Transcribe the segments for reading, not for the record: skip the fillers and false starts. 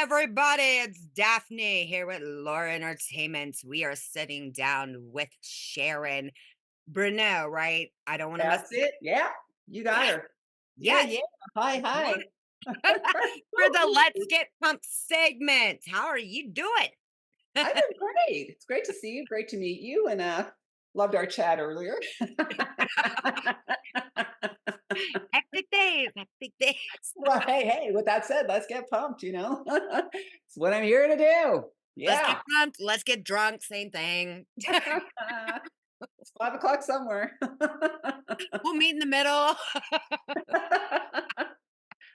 everybody, it's Daphne here with Laura Entertainment. We are sitting down with Sharon Bruneau, right? I don't want to mess That's it. Yeah, you got Yes, her. Yeah, yes. yeah. Hi, What? hi. For the Let's Get Pumped segment. How are you doing? I'm doing great. It's great to see you. Great to meet you, and loved our chat earlier. Hectic days, hectic days. Well, hey. With that said, let's get pumped. It's what I'm here to do. Let's get Yeah. pumped. Let's get drunk. Same thing. It's 5 o'clock somewhere. We'll meet in the middle.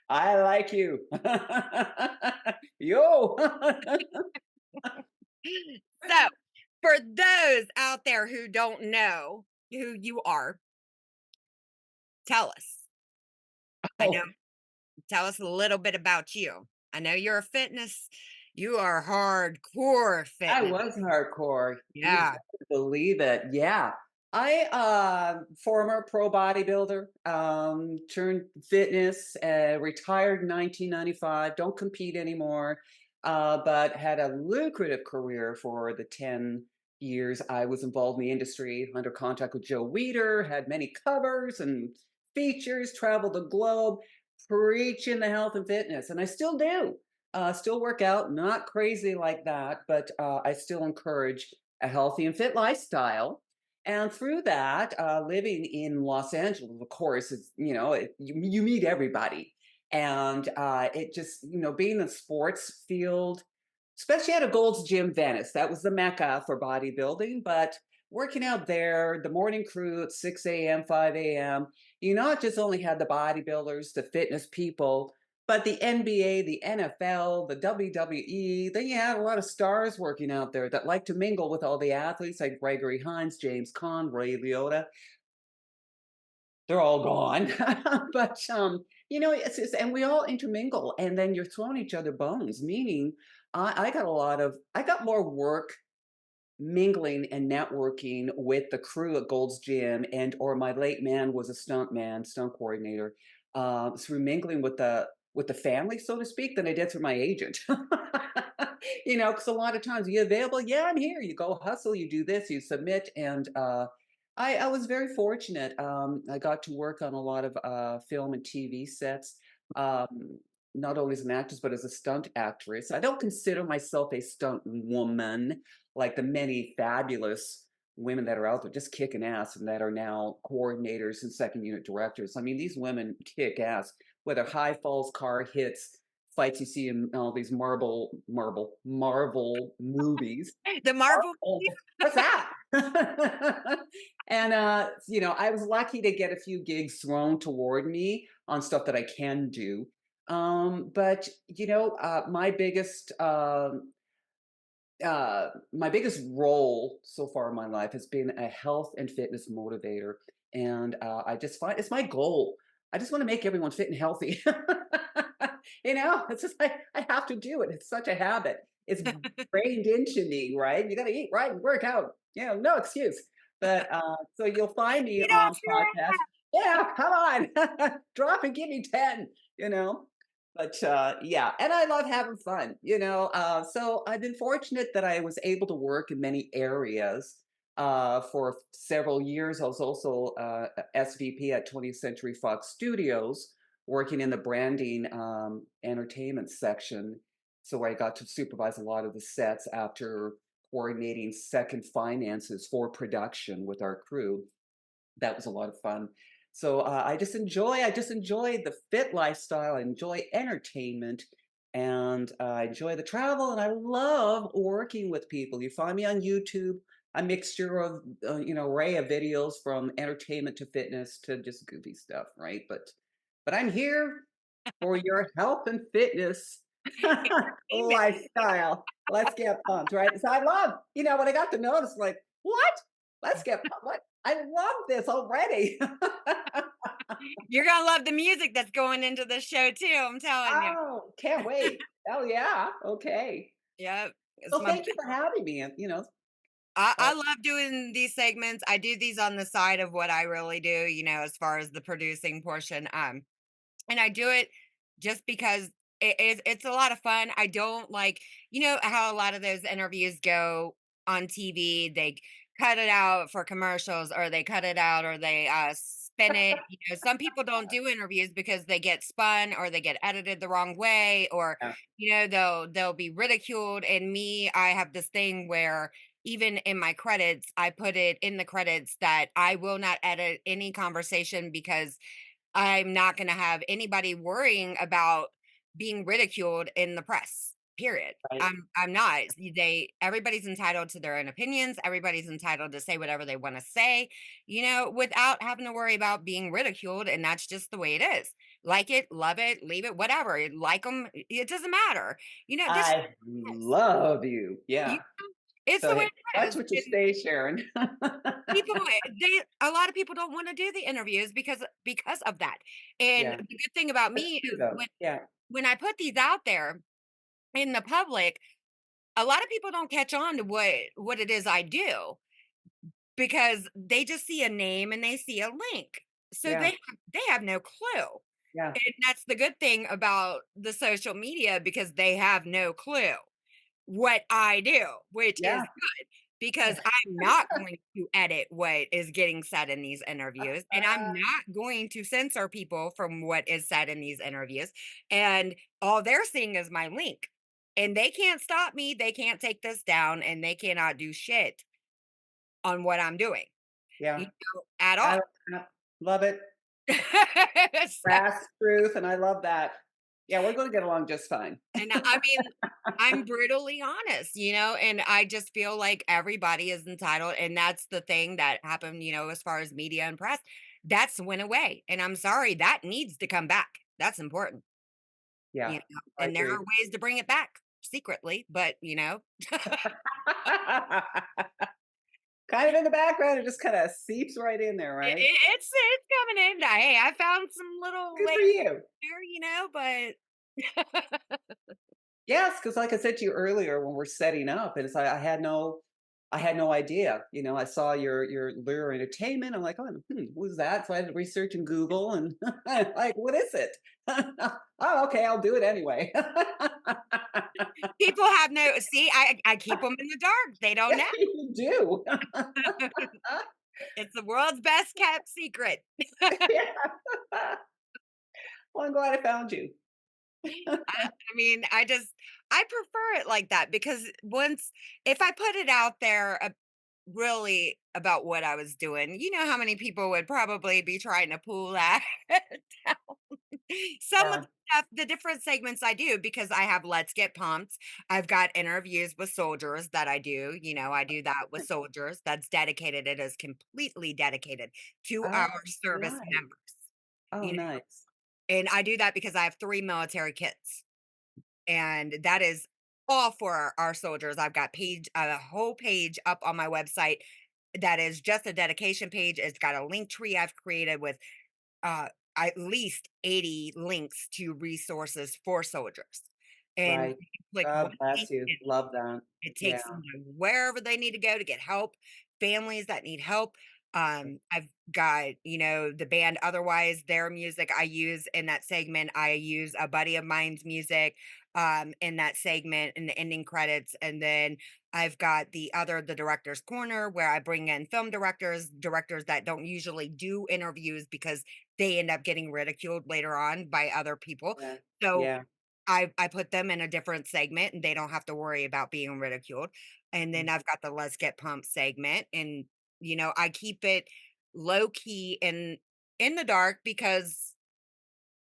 I like you. Yo. So, for those out there who don't know who you are, tell us. I know, Oh, tell us a little bit about you. I know you are hardcore I fitness. was hardcore. You Yeah. better believe it. Yeah. I former pro bodybuilder, turned fitness, retired in 1995, don't compete anymore, but had a lucrative career for the 10 years I was involved in the industry, under contract with Joe Weider, had many covers and features, traveled the globe, preaching the health and fitness, and I still do. Still work out, not crazy like that, but I still encourage a healthy and fit lifestyle. And through that, living in Los Angeles, of course, is you meet everybody, and it just being in the sports field, especially at a Gold's Gym Venice, that was the mecca for bodybuilding. But working out there, the morning crew at 6 a.m., 5 a.m., you not just only had the bodybuilders, the fitness people, but the NBA, the NFL, the WWE, then you had a lot of stars working out there that like to mingle with all the athletes like Gregory Hines, James Caan, Ray Liotta. They're all gone. But and we all intermingle, and then you're throwing each other bones, meaning I got more work mingling and networking with the crew at Gold's Gym, and or my late man was a stunt coordinator, through mingling with the family, so to speak, than I did through my agent. Because a lot of times, you available? Yeah, I'm here. You go hustle, you do this, you submit, and I was very fortunate. I got to work on a lot of film and TV sets. Not only as an actress, but as a stunt actress. I don't consider myself a stunt woman like the many fabulous women that are out there just kicking ass and that are now coordinators and second unit directors. I mean, these women kick ass, whether high falls, car hits, fights you see in all these Marvel movies. The Marvel. Marvel, what's that? And I was lucky to get a few gigs thrown toward me on stuff that I can do. But my biggest role so far in my life has been a health and fitness motivator, and I just find it's my goal. I just want to make everyone fit and healthy. It's just I have to do it. It's such a habit. It's brained into me, right? You got to eat right and work out. No excuse. But so you'll find me Get off on your podcasts. Yeah, come on, drop and give me 10. You know, but yeah, and I love having fun, so I've been fortunate that I was able to work in many areas for several years. I was also SVP at 20th Century Fox Studios, working in the branding entertainment section. So I got to supervise a lot of the sets after coordinating second finances for production with our crew. That was a lot of fun. So I just enjoy the fit lifestyle. I enjoy entertainment, and I enjoy the travel, and I love working with people. You find me on YouTube, a mixture of array of videos from entertainment to fitness to just goofy stuff, right? But I'm here for your health and fitness entertainment. lifestyle. Let's get pumped, right? So I love, when I got to notice, like, what? Let's get pumped. What? I love this already. You're gonna love the music that's going into the show too. I'm telling you. Oh, can't wait. Oh yeah. Okay. Yep. It's So my thank you for having me. And I uh, love doing these segments. I do these on the side of what I really do, as far as the producing portion. And I do it just because it's a lot of fun. I don't like, you know how a lot of those interviews go on TV. They cut it out for commercials, or they cut it out, or they spin it. You know, some people don't do interviews because they get spun or they get edited the wrong way, or Yeah, you know they'll be ridiculed. And me, I have this thing where even in my credits, I put it in the credits that I will not edit any conversation, because I'm not gonna have anybody worrying about being ridiculed in the press, period. right. I'm not. They everybody's entitled to their own opinions. Everybody's entitled to say whatever they wanna say, you know, without having to worry about being ridiculed, and that's just the way it is. Like it, love it, leave it, whatever. Like them, it doesn't matter. You know, this I is. love you. You Yeah. know, it's So, the way hey, it watch is. what you And say, Sharon. people, they a lot of people don't wanna do the interviews because of that. And Yeah, the good thing about that's me true is though. Yeah, when I put these out there in the public, a lot of people don't catch on to what it is I do, because they just see a name and they see a link. So yeah, they have no clue. yeah, And that's the good thing about the social media, because they have no clue what I do, which is yeah. good, because I'm not going to edit what is getting said in these interviews, and I'm not going to censor people from what is said in these interviews. And all they're seeing is my link. And they can't stop me, they can't take this down, and they cannot do shit on what I'm doing, Yeah. you know, at I all. love it. So, Fast truth, and I love that. Yeah, we're gonna get along just fine. and I mean, I'm brutally honest, you know, and I just feel like everybody is entitled. And that's the thing that happened, you know, as far as media and press, that's went away. And I'm sorry, that needs to come back. That's important, Yeah, you know, I and there are agree. ways to bring it back secretly, but you know, Kind of in the background, it just kinda seeps right in there, right? it's coming in. Hey, I found some little Good ways for you. here, you know, but Yes, because like I said to you earlier when we're setting up, and it's like I had no idea. You know, I saw your Lure Entertainment. I'm like, oh, who's that? So I had to research in Google and like, what is it? Oh, okay, I'll do it anyway. people have no, see, I keep them in the dark. They don't Yeah, know. you do. It's the world's best kept secret. Yeah. Well, I'm glad I found you. I mean, I prefer it like that, because once, if I put it out there, really about what I was doing, you know how many people would probably be trying to pull that down. Some of Yeah. the stuff, the different segments I do, because I have Let's Get Pumped. I've got interviews with soldiers that I do. You know, I do that with soldiers. That's dedicated. It is completely dedicated to Oh, our service nice. members. Oh, You know, nice. and I do that because I have 3 military kids, and that is all for our soldiers. I've got a whole page up on my website that is just a dedication page. It's got a link tree I've created with uh, at least 80 links to resources for soldiers. And you Right. can click one God link, bless you. and Love that. it Yeah. takes them to wherever they need to go to get help, families that need help. I've got, you know, the band Otherwise, their music I use in that segment. I use a buddy of mine's music in that segment in the ending credits. And then I've got the director's corner, where I bring in film directors, directors that don't usually do interviews because they end up getting ridiculed later on by other people. Yeah. So Yeah. I put them in a different segment, and they don't have to worry about being ridiculed. And then I've got the Let's Get Pumped segment, and you know, I keep it low key and in the dark, because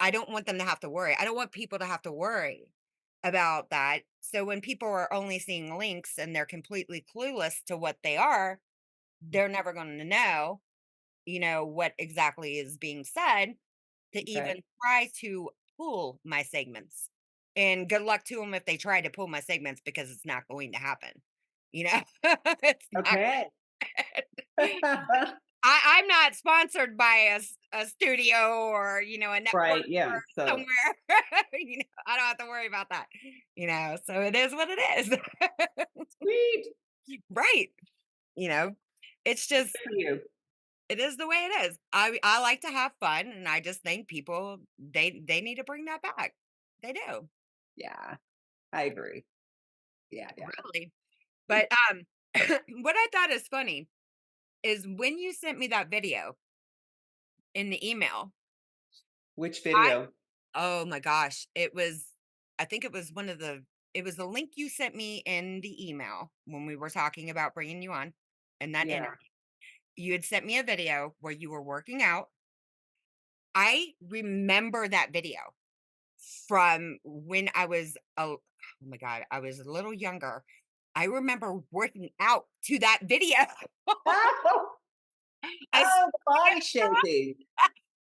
I don't want them to have to worry. I don't want people to have to worry about that. So when people are only seeing links and they're completely clueless to what they are, they're never going to know, you know, what exactly is being said to Okay. even try to pull my segments. And good luck to them if they try to pull my segments, because it's not going to happen. You know, it's not. Okay. I'm not sponsored by a studio, or you know, a network Right, yeah, or so somewhere. You know, I don't have to worry about that. You know, so it is what it is. sweet. Right. You know, it's Good just, for you. it is the way it is. I like to have fun, and I just think people, they need to bring that back. They do, Yeah, I agree. Yeah, yeah. really. But, what I thought is funny is when you sent me that video in the email, Which I video? oh my gosh, I think it was it was the link you sent me in the email when we were talking about bringing you on in that Yeah. interview. You had sent me a video where you were working out. I remember that video from when oh my god, I was a little younger. I remember working out to that video. Oh, I oh, the swear, body shaping.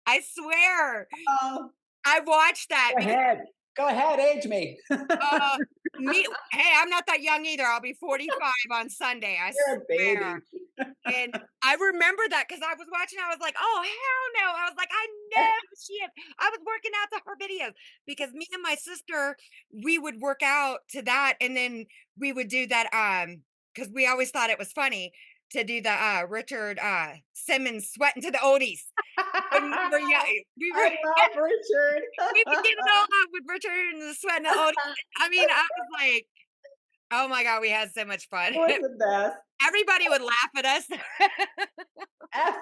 I swear. Oh, I watched that go because ahead. Go ahead, age me. uh hey, I'm not that young either. I'll be 45 on Sunday, I You're a swear. baby. And I remember that because I was watching, I was like, "Oh, hell no." I was like, "I know she is." I was working out to her videos because me and my sister, we would work out to that, and then we would do that, because we always thought it was funny to do the, Richard, Simmons sweating to the oldies. When we were young, we I were love Richard. we would get it all out with Richard and the sweating the oldies. I mean, I was like, "Oh my god, we had so much fun." It was the best. Everybody would laugh at us.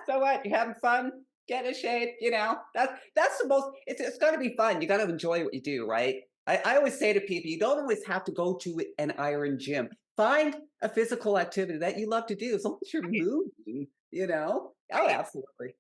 So what? You having fun? Get in shape, that's the most it's gotta be fun. You gotta enjoy what you do, right? I always say to people, you don't always have to go to an iron gym. Find a physical activity that you love to do as long as you're moving. Oh, Right. absolutely.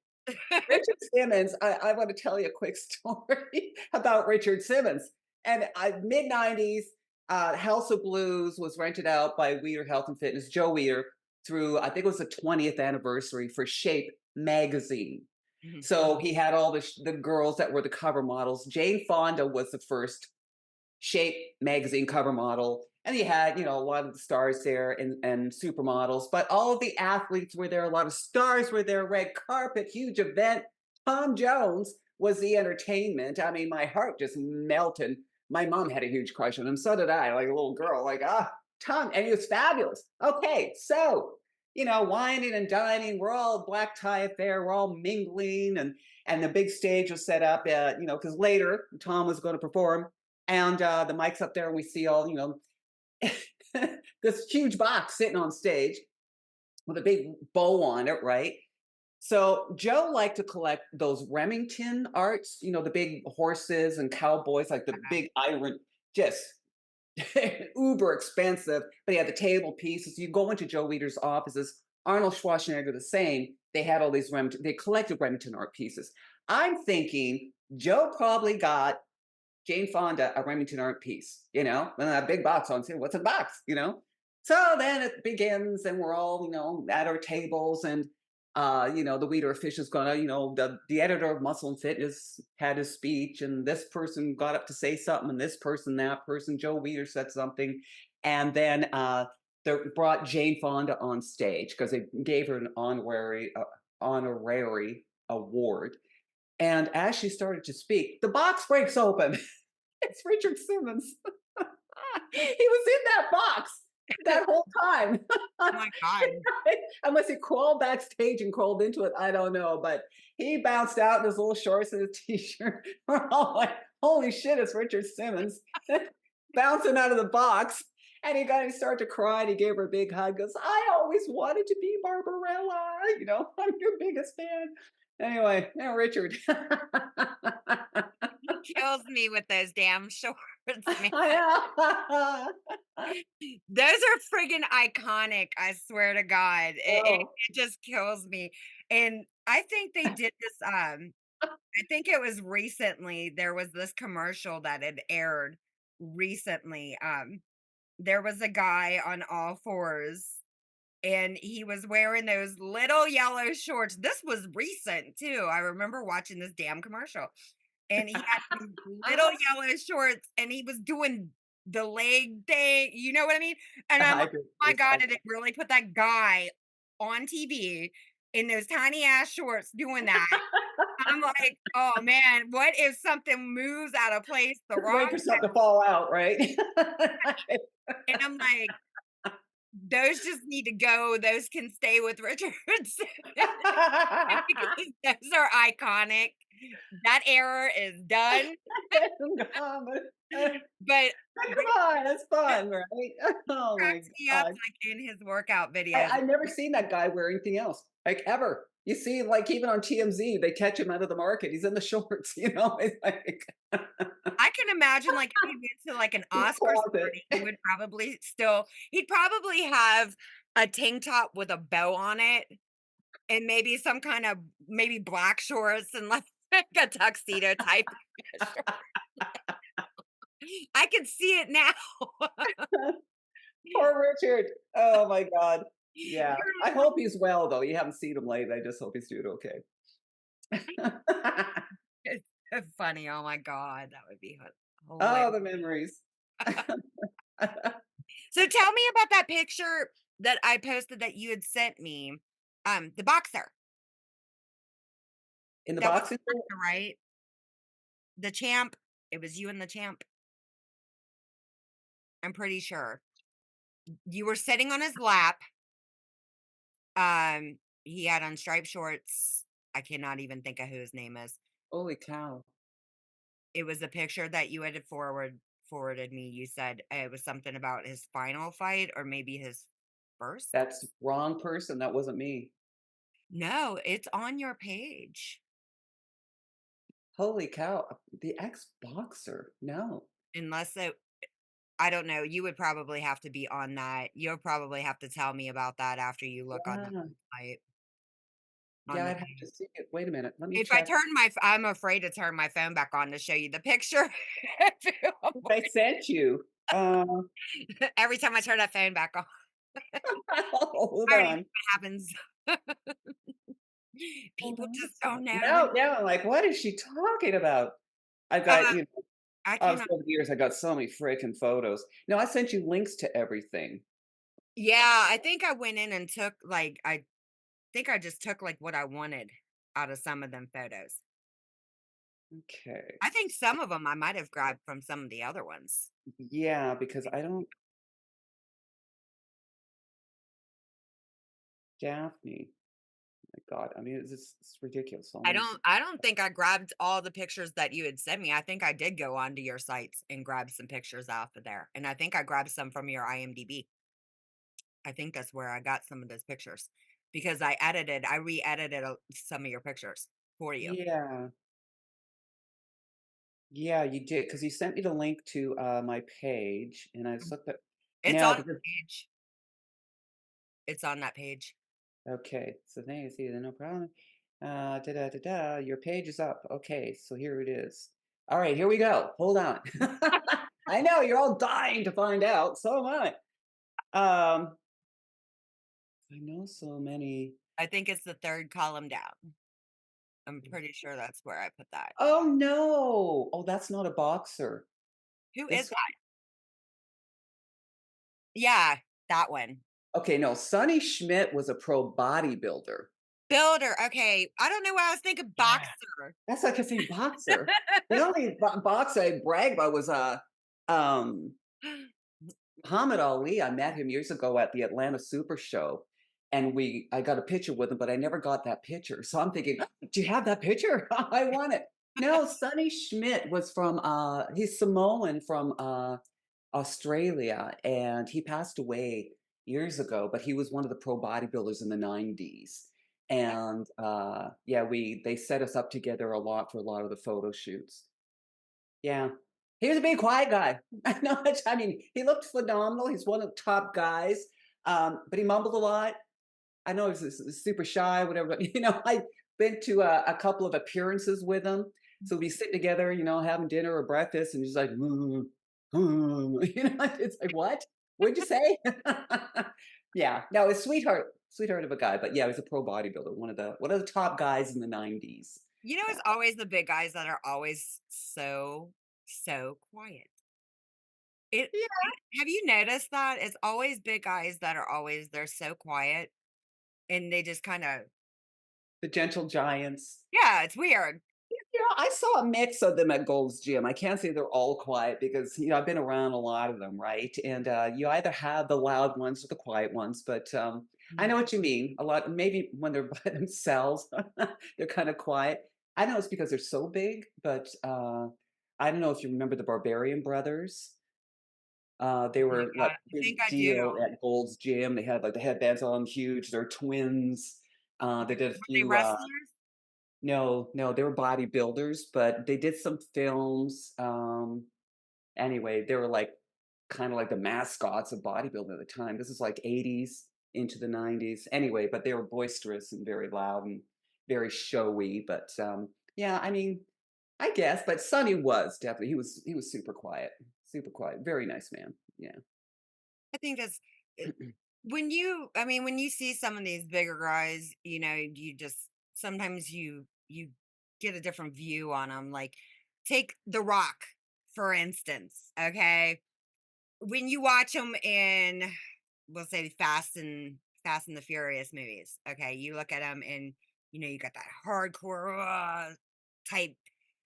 Richard Simmons, I want to tell you a quick story about Richard Simmons. And mid 90s, House of Blues was rented out by Weeder Health and Fitness, Joe Weeder, through, I think it was the 20th anniversary for Shape magazine. Mhm. So he had all the girls that were the cover models. Jane Fonda was the first Shape magazine cover model. And he had, a lot of the stars there and supermodels, but all of the athletes were there. A lot of stars were there, red carpet, huge event. Tom Jones was the entertainment. I mean, my heart just melted. My mom had a huge crush on him. So did I, like a little girl, like, Tom. And he was fabulous. Okay, so, whining and dining. We're all black tie affair. We're all mingling. And the big stage was set up, because later Tom was going to perform and the mic's up there and we see all this huge box sitting on stage with a big bow on it, right? So Joe liked to collect those Remington arts, the big horses and cowboys, like the big iron, just uber expensive. But he had the table pieces. You go into Joe Weider's offices, Arnold Schwarzenegger the same. They had all these Remington, they collected Remington art pieces. I'm thinking Joe probably got Jane Fonda a Remington art piece, and a big box on saying, what's in the box? So then it begins, and we're all, at our tables, and the Weeder official's gonna, the editor of Muscle and Fitness had his speech, and this person got up to say something, and this person, that person, Joe Weeder said something, and then they brought Jane Fonda on stage because they gave her an honorary award. And as she started to speak, the box breaks open. It's Richard Simmons. He was in that box that whole time. Oh my god. Unless he crawled backstage and crawled into it, I don't know. But he bounced out in his little shorts and his t-shirt. We're all like, holy shit, it's Richard Simmons bouncing out of the box. And he started to cry and he gave her a big hug. Goes, I always wanted to be Barbarella. I'm your biggest fan. Anyway, yeah, Richard. He kills me with those damn shorts, man. I know. Those are friggin' iconic, I swear to God. Oh, It just kills me. And I think they did this, I think it was recently, there was this commercial that had aired recently. There was a guy on all fours and he was wearing those little yellow shorts. This was recent too. I remember watching this damn commercial. And he had these little yellow shorts and he was doing the leg thing, you know what I mean? And I'm I like, agree. "Oh my Yes, god, did they really put that guy on TV in those tiny ass shorts doing that?" I'm like, "Oh man, what if something moves out of place the just wrong wait for something to fall out, right? and I'm like, "Those just need to go. Those can stay with Richards because those are iconic." That error is done, God, but come on, that's fun, right? Oh my cracks me up, god. like, in his workout videos. I've never seen that guy wear anything else, like, ever. You see, like, even on TMZ, they catch him out of the market. He's in the shorts, it's like I can imagine, like, if he went to, like, an his Oscars closet. party, he'd probably have a tank top with a bow on it and maybe some kind of maybe black shorts and, like, a tuxedo type short. I can see it now. Poor Richard. Oh my god. Yeah. You're I hope he's well, though. You haven't seen him lately. I just hope he's doing okay. it's so funny, oh my god, that would be hilarious. Oh, the memories. So tell me about that picture that I posted that you had sent me, the boxer. In the That was boxing the ring? boxer, right? The champ. It was you and the champ. I'm pretty sure. You were sitting on his lap. He had on striped shorts. I cannot even think of who his name is. Holy cow. It was a picture that you had forwarded me. You said it was something about his final fight or maybe his first. That's wrong person. That wasn't me. No, it's on your page. Holy cow. The ex-boxer. No. Unless it I don't know, you would probably have to be on that. You'll probably have to tell me about that after you look on the Yeah. website, on Yeah, the I'd have to page. see it. Wait a minute. Let me If I check. turn I'm afraid to turn my phone back on to show you the picture. I sent you. Every time I turn that phone back on, Hold I already know on. what happens. Hold People on. just don't know. Now I'm like, what is she talking about? I've got, Uh, I cannot obviously over the years, I got so many freaking photos. No, I sent you links to everything. yeah, I think I went in and took, like I think I just took, like, what I wanted out of some of them photos. Okay. I think some of them I might have grabbed from some of the other ones. Yeah, because I don't Daphne. My God. I mean, it's ridiculous almost. I don't think I grabbed all the pictures that you had sent me. I think I did go onto your sites and grab some pictures off of there, and I think I grabbed some from your IMDb. I think that's where I got some of those pictures because I re-edited some of your pictures for you. Yeah. Yeah, you did because you sent me the link to my page and I just Mhm. looked at It's now on because the page. It's on that page. okay, so then you see no problem. Da da da da. Your page is up. Okay, so here it is. All right, here we go. Hold on. I know you're all dying to find out. So am I. I know so many. I think it's the third column down. I'm pretty sure that's where I put that. Oh no! Oh, that's not a boxer. Who is This that? Yeah, that one. okay, no, Sonny Schmidt was a pro bodybuilder. Builder. Okay, I don't know why I was thinking Yeah. boxer. That's like I say boxer. The only boxer I brag about was um Muhammad Ali. I met him years ago at the Atlanta Super Show, and I got a picture with him, but I never got that picture. So I'm thinking, do you have that picture? I want it. No, Sonny Schmidt was from he's Samoan from Australia, and he passed away years ago, but he was one of the pro bodybuilders in the 90s. And yeah, we they set us up together a lot for a lot of the photo shoots. Yeah. He was a big quiet guy. I mean, he looked phenomenal. He's one of the top guys, but he mumbled a lot. I know he's super shy, whatever. But I've been to a couple of appearances with him. So we sit together, having dinner or breakfast, and he's like, it's like, what? What'd you say? Yeah, no, it's sweetheart of a guy. But yeah, he's a pro bodybuilder, one of the top guys in the '90s. You know, it's always the big guys that are always so quiet. Yeah, Have you noticed that? It's always big guys that are always they're so quiet and they just kinda the gentle giants. yeah, it's weird. I saw a mix of them at Gold's Gym. I can't say they're all quiet because, I've been around a lot of them, right? And you either have the loud ones or the quiet ones, but I Mhm. know what you mean. A lot, maybe when they're by themselves, they're kind of quiet. I know it's because they're so big, but, I don't know if you remember the Barbarian Brothers. They Oh my were, like, god, I think big I do. deal at Gold's Gym. They had, like, the headbands on huge. They're twins. They did a Were they few, wrestlers? no, no, they were bodybuilders, but they did some films. Anyway, they were like kind of like the mascots of bodybuilding at the time. This is like 80s into the 90s. Anyway, but they were boisterous and very loud and very showy. But yeah, I mean, I guess. But Sonny was definitely he was super quiet, very nice man. Yeah. I think that's it when you I mean, when you see some of these bigger guys, you just sometimes you get a different view on them. Like, take The Rock, for instance, okay? When you watch him in, we'll say, Fast and the Furious movies, okay? You look at him and, you got that hardcore, type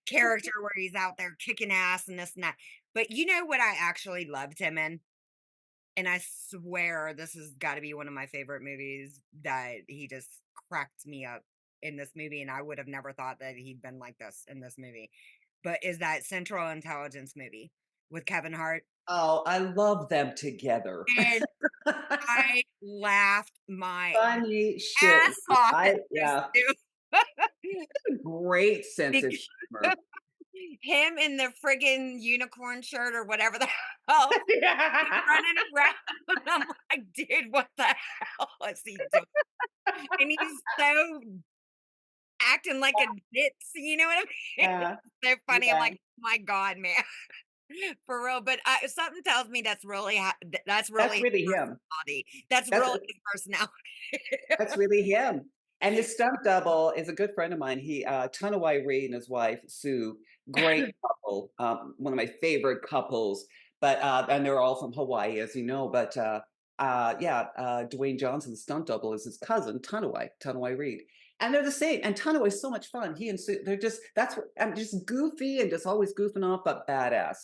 character where he's out there kicking ass and this and that. But you know what I actually loved him in? And I swear this has gotta be one of my favorite movies that he just cracked me up in this movie, and I would have never thought that he'd been like this in this movie. But is that Central Intelligence movie with Kevin Hart, Oh, I love them together. and I laughed my Funny shit. ass off I at those Yeah, 2. great sense of humor. Him in the friggin' unicorn shirt or whatever the hell, he's running around. I'm like, "Dude, what the hell is he doing?" And he's so acting like a ditz, you know what I mean? Yeah, So funny. I'm yeah. like, "My god, man." For real, but something tells me that's That's really his really him. personality. That's That's really his personality. That's really him. And his stunt double is a good friend of mine. Tunawai Reid and his wife, Sue, great couple, one of my favorite couples. But and they're all from Hawaii, as you know. But yeah, Dwayne Johnson's stunt double is his cousin, Tunawai Reid. And they're the same. And Tunaway's so much fun. He and Sue, they're just that's what I'm just goofy and just always goofing off, but badass.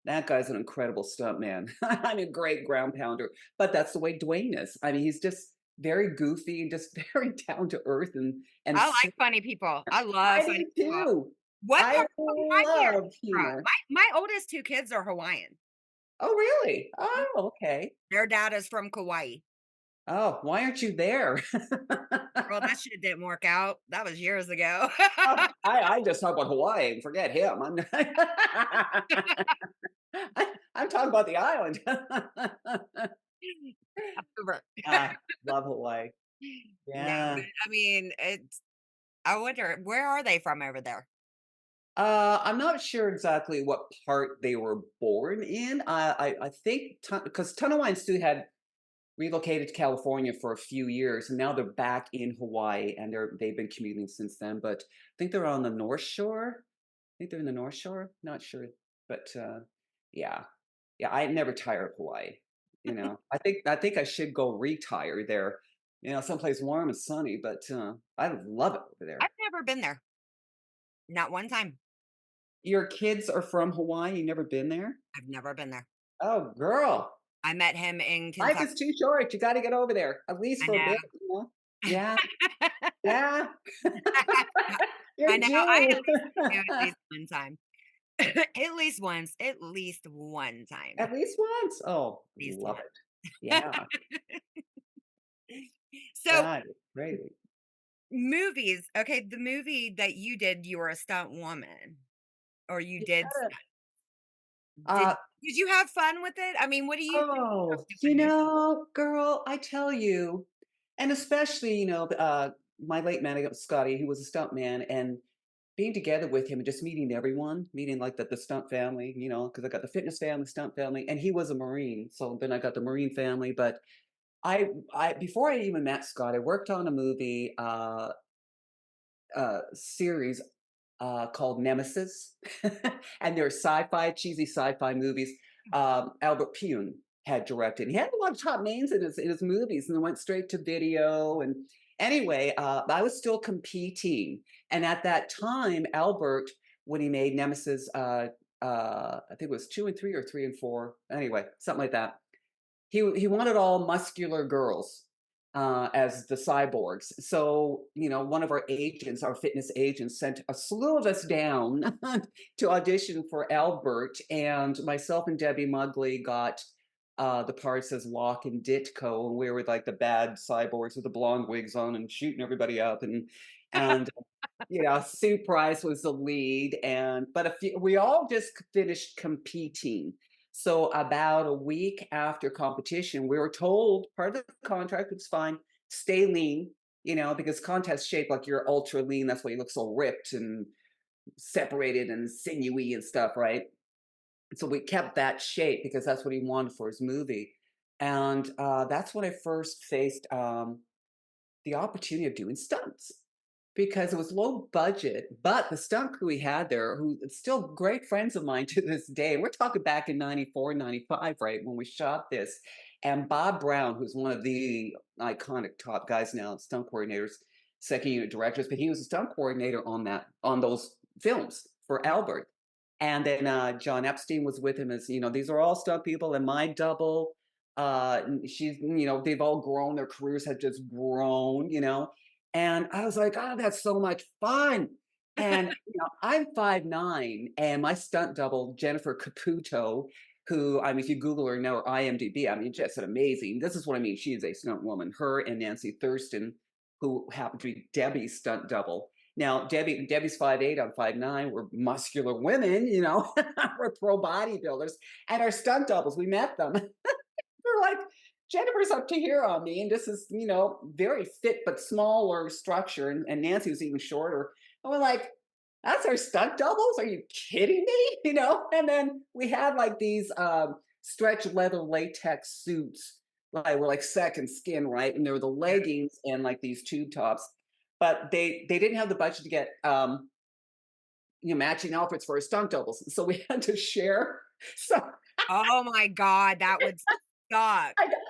That guy's an incredible stunt man. I mean, great ground pounder. But that's the way Dwayne is. I mean, he's just very goofy and just very down to earth and I sweet. like funny people. I I love funny do people. too. What I part of Hawaii are love you from? humor. My oldest 2 kids are Hawaiian. Oh, really? Oh, okay. Their dad is from Kauai. Oh, why aren't you there? Girl, that shit didn't work out. That was years ago. Oh, I just talk about Hawaii and forget him. I'm talking about the island. Over. Ah, love Hawaii. No, Yeah. but I mean, I wonder, where are they from over there? I'm not sure exactly what part they were born in. I think because Tanawai and Stu had relocated to California for a few years, and now they're back in Hawaii, and they've been commuting since then. But I think they're on the North Shore. I think they're in the North Shore. Not sure, but yeah, yeah. I never tire of Hawaii. I think I should go retire there. Someplace warm and sunny. But I love it over there. I've never been there. Not one time. Your kids are from Hawaii. You never been there? I've never been there. Oh, girl, I met him in life Kentucky. is too short. You got to get over there at least I for a know. bit. Yeah, yeah. I You're know. I due. at least go at least one time. At least once. At least one time. At At least once. Oh, least love it. once. Yeah, So, that is crazy. movies. Okay, the movie that you did, you were a stunt woman, or you did Yeah. stunt. Did Uh, did you have fun with it? I mean, what do you think oh, of doing it? girl, I tell you, and especially, my late man, Scotty, who was a stunt man, and being together with him and just meeting everyone, meeting like the stunt family, because I got the fitness family, stunt family, and he was a Marine. So then I got the Marine family. But I before I even met Scott, I worked on a movie series called Nemesis, and they're sci-fi, cheesy sci-fi movies. Albert Pune had directed. He had a lot of top names in his movies, and they went straight to video. And anyway, I was still competing, and at that time, Albert, when he made Nemesis, I think it was 2 and 3 or 3 and 4. Anyway, something like that. He wanted all muscular girls. as the cyborgs. So, one of our agents, our fitness agents, sent a slew of us down to audition for Albert, and myself and Debbie Mugley got the parts as Locke and Ditko, and we were like the bad cyborgs with the blonde wigs on and shooting everybody up, and Sue Price was the lead, and but we all just finished competing. So about a week after competition, we were told part of the contract was fine, stay lean, because contest shape like you're ultra lean. That's why you look so ripped and separated and sinewy and stuff, right? So we kept that shape because that's what he wanted for his movie, and that's when I first faced the opportunity of doing stunts because it was low budget, but the stunt crew we had there, who still great friends of mine to this day, we're talking back in 94, 95, right, when we shot this. And Bob Brown, who's one of the iconic top guys now, stunt coordinators, second unit directors, but he was a stunt coordinator on those films for Yeah. Albert. And then John Epstein was with him as, these are all stunt people. And my double, she's, they've all grown, their careers have just grown. And I was like, oh, that's so much fun. And I'm 5'9", and my stunt double, Jennifer Caputo, who, I mean, if you Google her now or IMDb, I mean, just an amazing. This is what I mean. She is a stunt woman. Her and Nancy Thurston, who happened to be Debbie's stunt double. Now, Debbie's 5'8", I'm 5'9". We're muscular women, we're pro bodybuilders. And our stunt doubles, we met them. They're like, Jennifer's up to here on me, and this is, very fit but smaller structure, and Nancy was even shorter. And we're like, that's our stunt doubles? Are you kidding me? And then we had like these stretch leather latex suits, like were like second skin, right? And there were the leggings and like these tube tops, but they didn't have the budget to get matching outfits for our stunt doubles, so we had to share. So Oh my god, that would suck.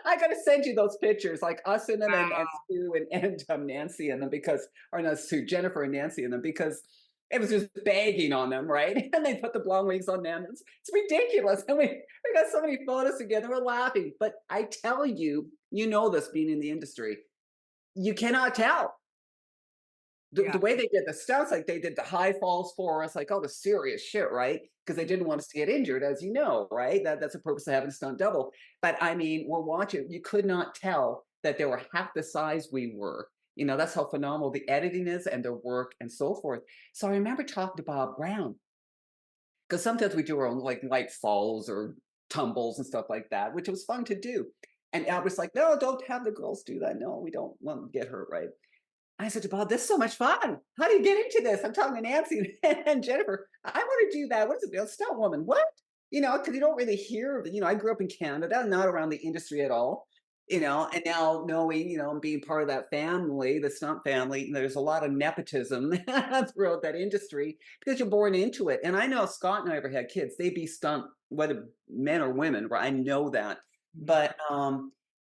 I gotta send you those pictures, like us in them and Wow. Sue and Nancy in them because or not Sue, Jennifer and Nancy in them because it was just bagging on them, right? And they put the blonde wigs on them. It's ridiculous. And we got so many photos together, we're laughing. But I tell you, you know this being in the industry, you cannot tell the Yeah. way they did the stunts, like they did the high falls for us, like all the serious shit, right? Because they didn't want us to get injured, as you know, right? That's the purpose of having a stunt double. But I mean, we're watching, you could not tell that they were half the size we were. That's how phenomenal the editing is and their work and so forth. So I remember talking to Bob Brown because sometimes we do our own like light falls or tumbles and stuff like that, which was fun to do. And Albert's like, no, don't have the girls do that. No, we don't want to get hurt, right? I said to Bob, "This is so much fun. How do you get into this?" I'm talking to Nancy and Jennifer. I want to do that. What is it? A stunt woman? What? Because you don't really hear of it. I grew up in Canada, not around the industry at all. And now knowing, and being part of that family, the stunt family, there's a lot of nepotism throughout that industry because you're born into it. And I know Scott and I ever had kids, they'd be stunt, whether men or women, right? I know that. Yeah. But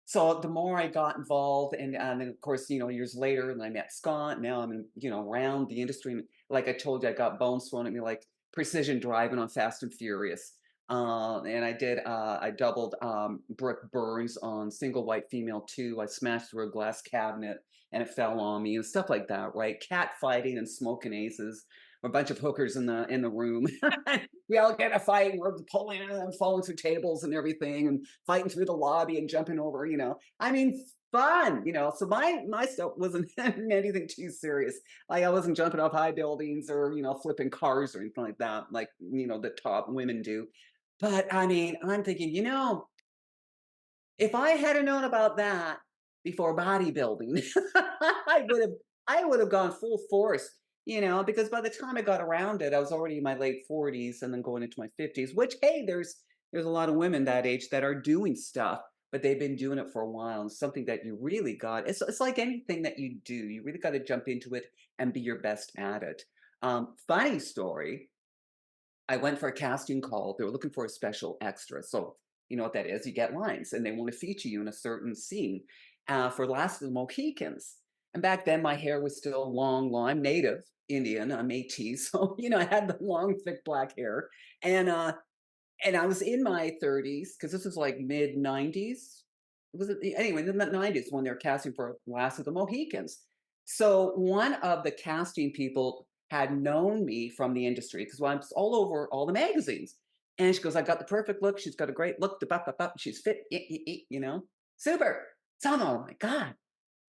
so the more I got involved, and then of course, years later, and I met Scott. Now I'm in, around the industry. Like I told you, I got bones thrown at me like precision driving on Fast and Furious. And I doubled Brooke Burns on Single White Female 2. I smashed through a glass cabinet and it fell on me and stuff like that, right? Cat fighting and smoking aces. A bunch of hookers in the room. We all get a fight and we're pulling and falling through tables and everything and fighting through the lobby and jumping over. I mean, fun. So my stuff wasn't anything too serious. Like I wasn't jumping off high buildings or flipping cars or anything like that, like the top women do. But I mean, I'm thinking, if I had known about that before bodybuilding, I would have I would have gone full force, because by the time I got around it, I was already in my late 40s and then going into my 50s, which hey, there's a lot of women that age that are doing stuff, but they've been doing it for a while and something that you really got. It's like anything that you do, you really got to jump into it and be your best at it. Funny story, I went for a casting call. They were looking for a special extra. So, you know what that is? You get lines and they want to feature you in a certain scene for Last of the Mohicans. And back then, my hair was still long, long. I'm native Indian. I'm Métis. So, I had the long, thick black hair. And, uh, and I was in my 30s because this was like mid 90s. was it anyway, in the 90s when they were casting for Last of the Mohicans. So one of the casting people had known me from the industry because I was all over all the magazines. And she goes, I got the perfect look. She's got a great look. She's fit, super. So I'm, oh my God,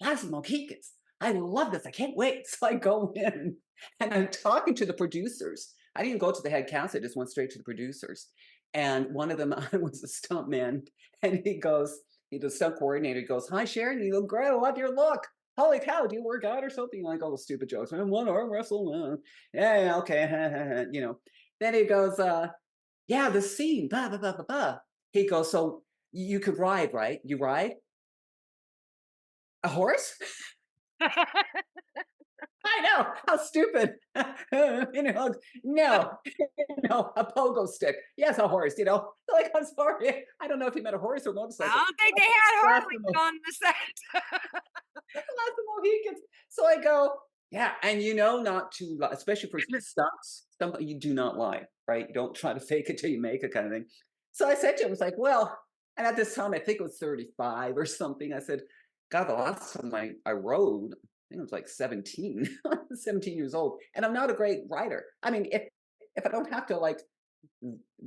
Last of the Mohicans. I love this. I can't wait. So I go in and I'm talking to the producers. I didn't even go to the head cast. I just went straight to the producers. And one of them was a stunt man. And he goes, he's a stunt coordinator. He goes, hi, Sharon. You look great. I love your look. Holy cow, do you work out or something? Like all the stupid jokes. Man, one arm wrestle. Yeah, yeah, okay. Then he goes, yeah, the scene, blah, blah, blah, blah, blah. He goes, so you could ride, right? You ride? A horse? I know, how stupid. No, no, a pogo stick. Yes, a horse, Like, I'm sorry. I don't know if you meant a horse or motorcycle. I don't think they had Last of Harleys the on the set. last of Mohicans. So I go, yeah, and not to lie, especially for stunts, you do not lie, right? You don't try to fake it till you make it kind of thing. So I said to him, I was like, well, and at this time, I think it was 35 or something. I said, God, the last time I rode, I think I was like 17, 17 years old. And I'm not a great rider. I mean, if I don't have to like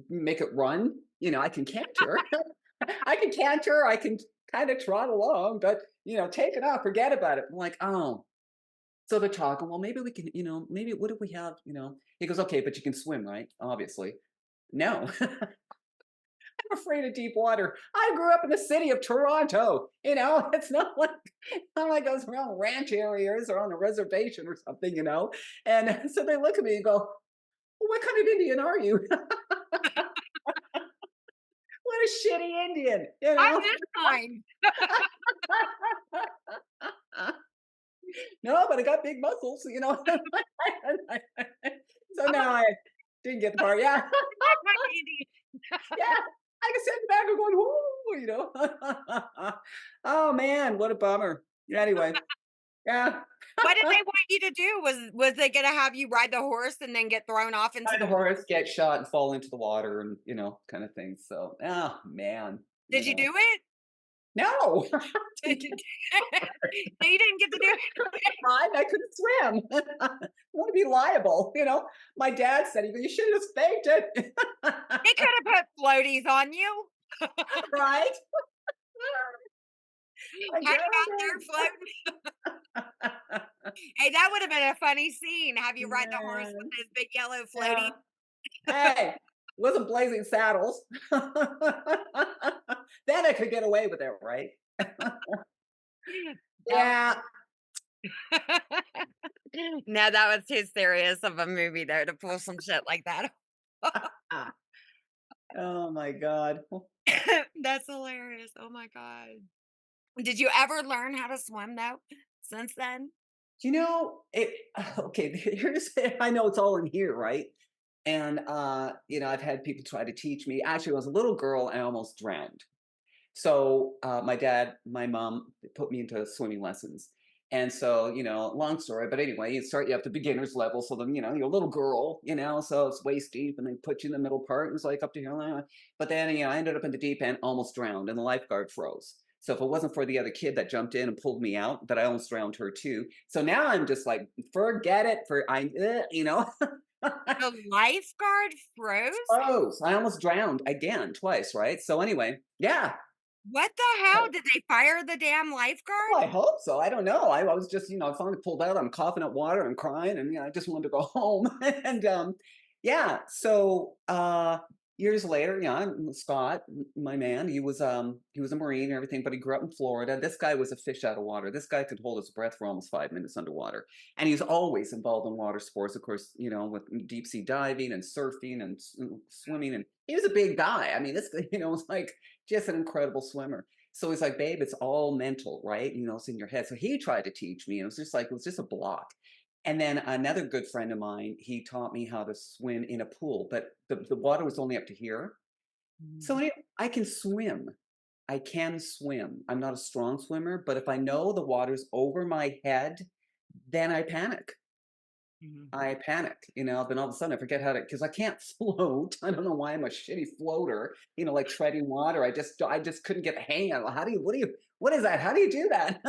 make it run, I can canter. I can canter, I can kind of trot along, but take it off, forget about it. I'm like, oh. So they're talking, well, maybe we can, maybe what if we have, he goes, okay, but you can swim, right? Obviously. No, I'm afraid of deep water. I grew up in the city of Toronto. It's not like I was around ranch areas or on a reservation or something. And so they look at me and go, well, what kind of Indian are you? What a shitty Indian, you I'm know? just kind. No, but I got big muscles. So I'm a now I didn't get the part. Yeah, my kind Indian. yeah. I can sit in the back and going, "Whoo," Oh man, what a bummer. Anyway, yeah. What did they want you to do? Was they gonna have you ride the horse and then get thrown off into Ride the a water? horse, get shot, and fall into the water, and kind of thing. So, oh man, Did you do it? no. Did you so you didn't get to do it? Ride, I couldn't swim. I want to be liable. My dad said, "You should have just faked it." They could have put floaties on you. Right? I Have guess. you out there floating? Hey, that would have been a funny scene. Have you ride the horse with Man, his big yellow floaty? yeah. Hey, wasn't Blazing Saddles. Then I could get away with it, right? That Yeah. no, that was too serious of a movie though to pull some shit like that. Oh my god. That's hilarious. Oh my god. Did you ever learn how to swim though since then? It okay, here's I know it's all in here, right? And I've had people try to teach me. Actually, when I was a little girl, I almost drowned. So my dad, my mom put me into swimming lessons. And so, long story, but anyway, you have the beginner's level. So then, you're a little girl, so it's waist deep and they put you in the middle part. And it's like up to here. But then, I ended up in the deep end, almost drowned, and the lifeguard froze. So if it wasn't for the other kid that jumped in and pulled me out, that I almost drowned her too. So now I'm just like, forget it. The lifeguard froze? Froze. I almost drowned again twice, right? So anyway, yeah. What the hell? Did they fire the damn lifeguard? Well, I hope so. I don't know. I was just, I finally pulled out. I'm coughing up water. I'm crying, and I just wanted to go home. And yeah. So years later, I'm Scott, my man. He was a Marine and everything, but he grew up in Florida. This guy was a fish out of water. This guy could hold his breath for almost 5 minutes underwater, and he's always involved in water sports. Of course, with deep sea diving and surfing and swimming. And he was a big guy. I mean, this was like just an incredible swimmer. So he's like, babe, it's all mental, right? It's in your head. So he tried to teach me, and it was just a block. And then another good friend of mine, he taught me how to swim in a pool, but the water was only up to here. So Mhm. anyway, I can swim. I can swim. I'm not a strong swimmer, but if I know the water's over my head, then I panic. Mhm. I panic, then all of a sudden I forget how to because I can't float. I don't know why I'm a shitty floater, like treading water. I just couldn't get the hang of it. What is that? How do you do that?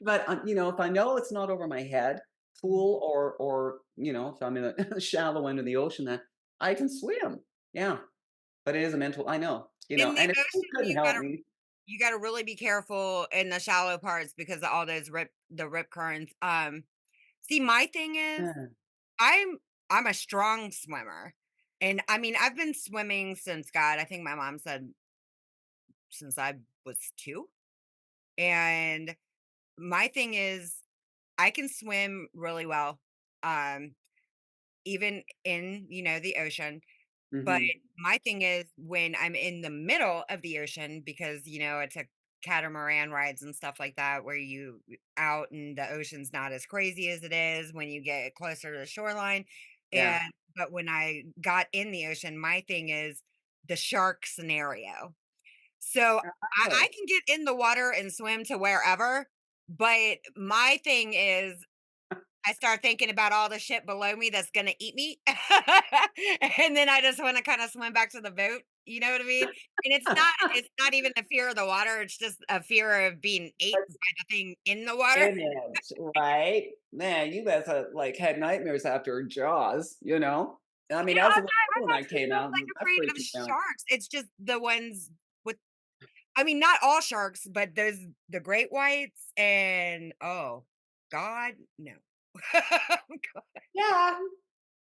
But if I know it's not over my head, Mhm. pool or if I'm in a shallow end of the ocean, then I can swim. Yeah. But it is a mental I know, In the and if you ocean, couldn't help me. you gotta really be careful in the shallow parts because of all those rip currents. See, my thing is Yeah. I'm I'm a strong swimmer. And I mean, I've been swimming since God, I think my mom said since I was 2. And my thing is I can swim really well. Um, even in, the ocean. But Mhm. my thing is when I'm in the middle of the ocean because, it's a catamaran rides and stuff like that where you out and the ocean's not as crazy as it is when you get closer to the shoreline. Yeah. And but when I got in the ocean, my thing is the shark scenario. So I Oh. can get in the water and swim to wherever, but my thing is I start thinking about all the shit below me that's gonna eat me. And then I just wanna kinda swim back to the boat, you know what I mean? And it's not even a fear of the water, it's just a fear of being ate by the thing in the water. Image, right? Man, you guys have, had nightmares after Jaws. I mean, as a little kid when I'm that actually came not, out, like, that afraid of freaked me out. sharks, it's just the ones with I mean, not all sharks, but those the great whites and oh god, no. Yeah,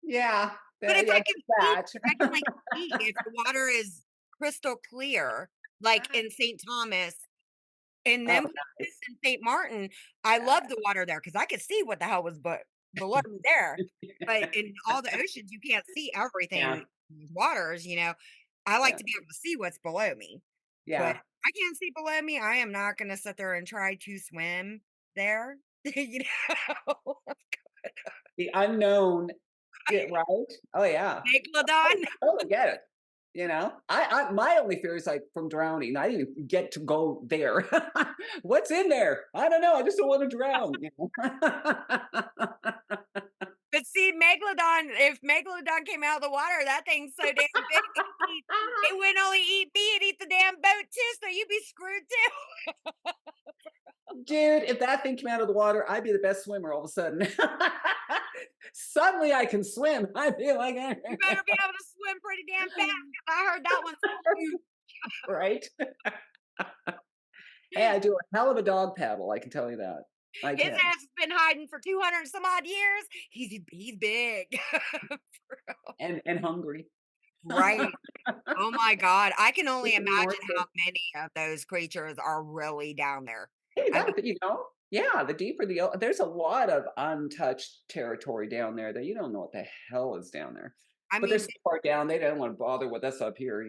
yeah, But if yeah, I there's can see that. if I can, like, see if the water is crystal clear, like in St. Thomas, and Oh, then nice. in St. Martin, I Yeah, love the water there because I could see what the hell was below me there. But in all the oceans, you can't see yeah, everything, these waters, I like yeah, to be able to see what's below me, but yeah. I can't see below me, I am not gonna sit there and try to swim there, you know? The unknown, right? Oh, yeah. Megalodon. Totally get it. My only fear is like from drowning. I didn't even get to go there. What's in there? I don't know. I just don't want to drown. But see, Megalodon if Megalodon came out of the water, that thing's so damn big, it wouldn't only eat me, it'd eat the damn boat too, so you'd be screwed too. Dude, if that thing came out of the water, I'd be the best swimmer all of a sudden. Suddenly I can swim. I'd be like, You better be able to swim pretty damn fast because I heard that one's huge. right? Hey, I do a hell of a dog paddle. I can tell you that. I His can. ass has been hiding for 200 and some odd years. He's big. And hungry. Right. Oh my god, I can only Sleeping in imagine how orchard. many of those creatures are really down there. Hey, I mean yeah, the deeper there's a lot of untouched territory down there that you don't know what the hell is down there. I But they're mean, so far down, they don't want to bother with us up here.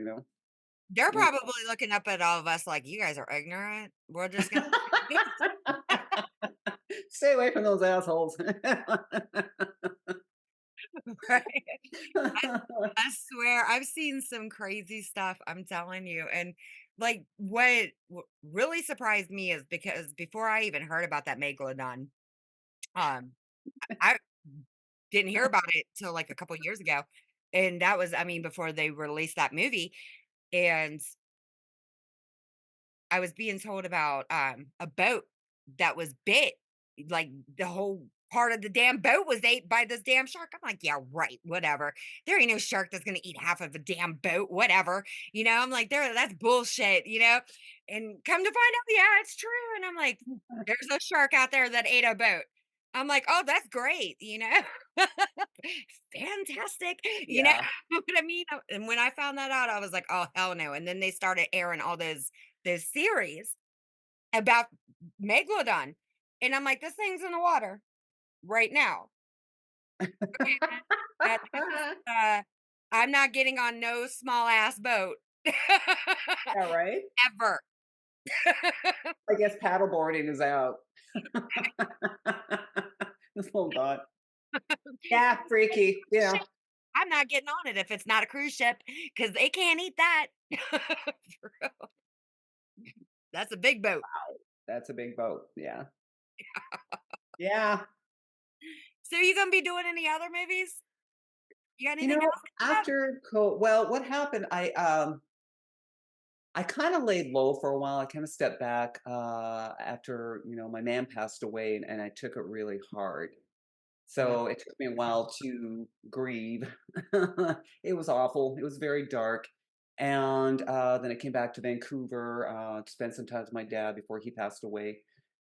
they're Yeah. probably looking up at all of us like, "You guys are ignorant. We're just gonna Stay away from those assholes. Right? I swear, I've seen some crazy stuff, I'm telling you, and, like, what really surprised me is because before I even heard about that megalodon, I didn't hear about it till, like, a couple years ago, and that was I mean, before they released that movie, and I was being told about, a boat that was bit, like, the whole part of the damn boat was ate by this damn shark. I'm like, "Yeah, right, whatever. There ain't no shark that's gonna eat half of a damn boat, whatever." I'm like, That's bullshit." And come to find out, yeah, it's true, and I'm like, "There's a shark out there that ate a boat." I'm like, "Oh, that's great." Fantastic, you know Yeah. what I mean? And when I found that out, I was like, "Oh, hell no." And then they started airing all those series about Megalodon, and I'm like, "This thing's in the water right now, okay? This is, I'm not getting on no small ass boat Yeah, right? ever." I guess paddleboarding is out. This little dot. Yeah, freaky. Shit, I'm not getting on it if it's not a cruise ship because they can't eat that. For real. That's a big boat. That's a big boat. Yeah. Yeah. So you gonna be doing any other movies? You got You anything know, else coming up? after well, what happened, I kinda laid low for a while. I kinda stepped back, after, my man passed away, and I took it really hard. Yeah. So it took me a while to grieve. It was awful. It was very dark. And then I came back to Vancouver to spend some time with my dad before he passed away.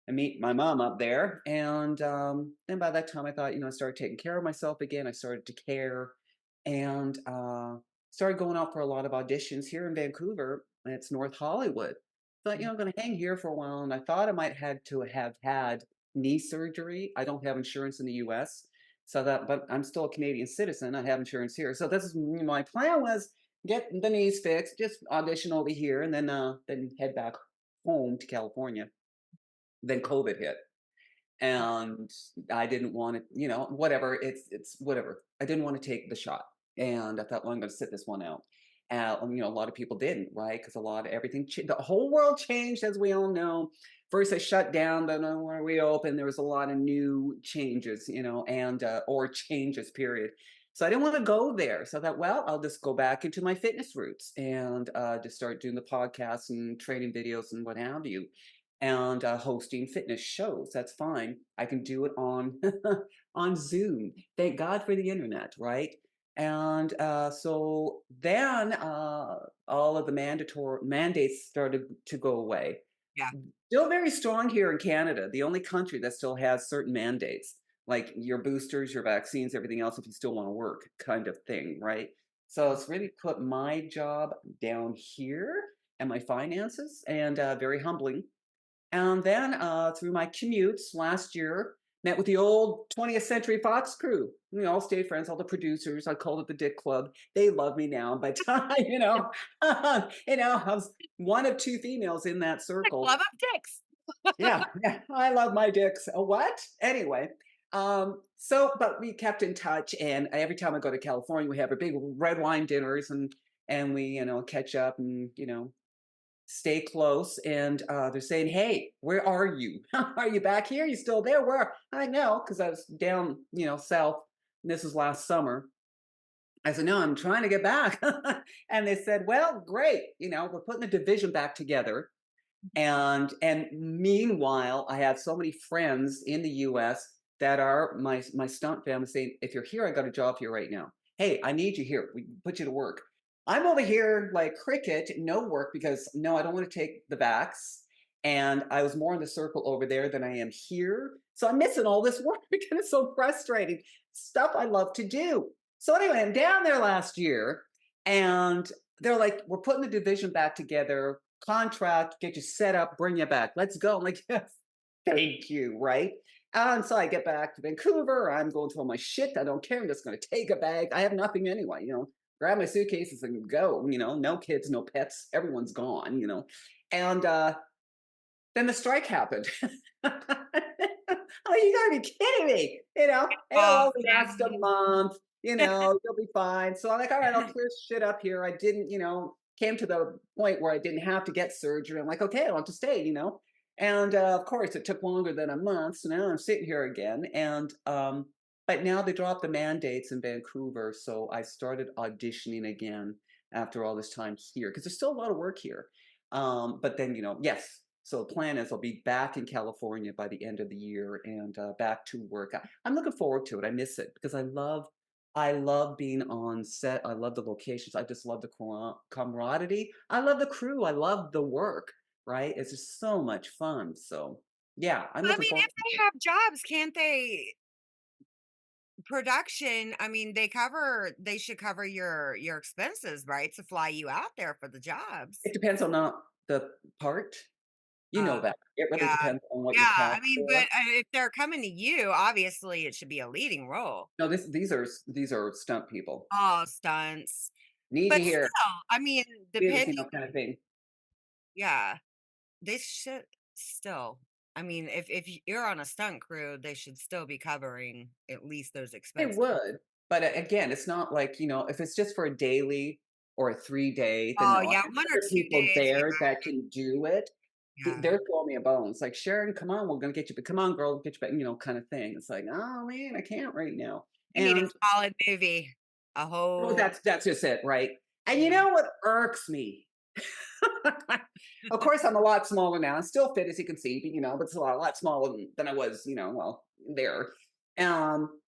I meet my mom up there, and by that time, I thought, I started taking care of myself again. I started to care, and started going out for a lot of auditions here in Vancouver. And it's North Hollywood. Thought, Mm. I'm going to hang here for a while, and I thought I might had to have had knee surgery. I don't have insurance in the U.S., but I'm still a Canadian citizen. I have insurance here, so this is my plan was get the knees fixed, just audition over here, and then head back home to California. Then COVID hit, and I didn't want to, whatever. It's whatever. I didn't want to take the shot, and I thought, well, I'm going to sit this one out. A lot of people didn't, right? Because a lot of everything, the whole world changed, as we all know. First, they shut down, then when we opened, there was a lot of new changes, and or changes, period. So I didn't want to go there. So I thought, well, I'll just go back into my fitness roots and just start doing the podcasts and training videos and what have you and hosting fitness shows. That's fine. I can do it on on Zoom. Thank God for the internet, right? And so then all of the mandatory mandates started to go away. Yeah. Still very strong here in Canada. The only country that still has certain mandates, like your boosters, your vaccines, everything else, if you still want to work, kind of thing, right? So it's really put my job down here and my finances, and very humbling. And then through my commutes last year, met with the old 20th Century Fox crew. We all stayed friends, all the producers. I called it the Dick Club. They love me now, but I was one of two females in that The circle. Club of Dicks. Yeah, yeah, I love my dicks. A what? Anyway, but we kept in touch, and every time I go to California, we have a big red wine dinners, and we catch up and stay close. And they're saying, "Hey, where are you? Are you back here? You still there? Where?" I know, because I was down, south. And this was last summer. I said, "No, I'm trying to get back." And they said, "Well, great. We're putting the division back together." And meanwhile, I have so many friends in the US that are my stunt family saying, "If you're here, I got a job for you right now. Hey, I need you here. We can put you to work." I'm over here like cricket, no work because no, I don't want to take the vax. And I was more in the circle over there than I am here. So I'm missing all this work because it's so frustrating. Stuff I love to do. So anyway, I'm down there last year, and they're like, "We're putting the division back together, contract, get you set up, bring you back. Let's go." I'm like, "Yes, thank you." Right. And so I get back to Vancouver. I'm going through all my shit. I don't care. I'm just going to take a bag. I have nothing anyway, grab my suitcases and go, no kids, no pets. Everyone's gone, And then the strike happened. Oh, you gotta be kidding me. It'll Oh, only last a month, you'll be fine. So I'm like, all right, I'll yeah. clear shit up here. I didn't, came to the point where I didn't have to get surgery. I'm like, okay, I don't have to stay. And of course, it took longer than a month. So now I'm sitting here again. But now they dropped the mandates in Vancouver. So I started auditioning again after all this time here because there's still a lot of work here. But then, yes. So the plan is I'll be back in California by the end of the year and back to work. I'm looking forward to it. I miss it because I love being on set. I love the locations. I just love the camaraderie. I love the crew. I love the work. Right? It's just so much fun. So yeah, I'm I looking mean, forward if to they it. have jobs, can't they production, I mean, they should cover your expenses, right, to fly you out there for the jobs. It depends on the part. You know Uh, that. It really yeah. depends on what you're Yeah, I cast mean, but, for. if they're coming to you, obviously, it should be a leading role. No, these are stunt people. Oh, stunts. Need But you here. still, I mean, Is, depending kind of thing. yeah, they should still I mean, if you're on a stunt crew, they should still be covering at least those They expenses. would, but, again, it's not like, if it's just for a daily or a 3-day, then Oh, no. yeah, There's 1 or other 2 people days, there yeah. that can do it, Yeah. they're throwing me a bone. It's like, "Sharon, come on, we're gonna get you, but come on, girl, we'll get you back," kind of thing. It's like, "Oh man, I can't right now." You need a And solid movie. A well, whole that's just it, right? And you Mhm. know what irks me? Of course, I'm a lot smaller now. I'm still fit, as you can see, but but it's a lot smaller than I was, well, there. Um,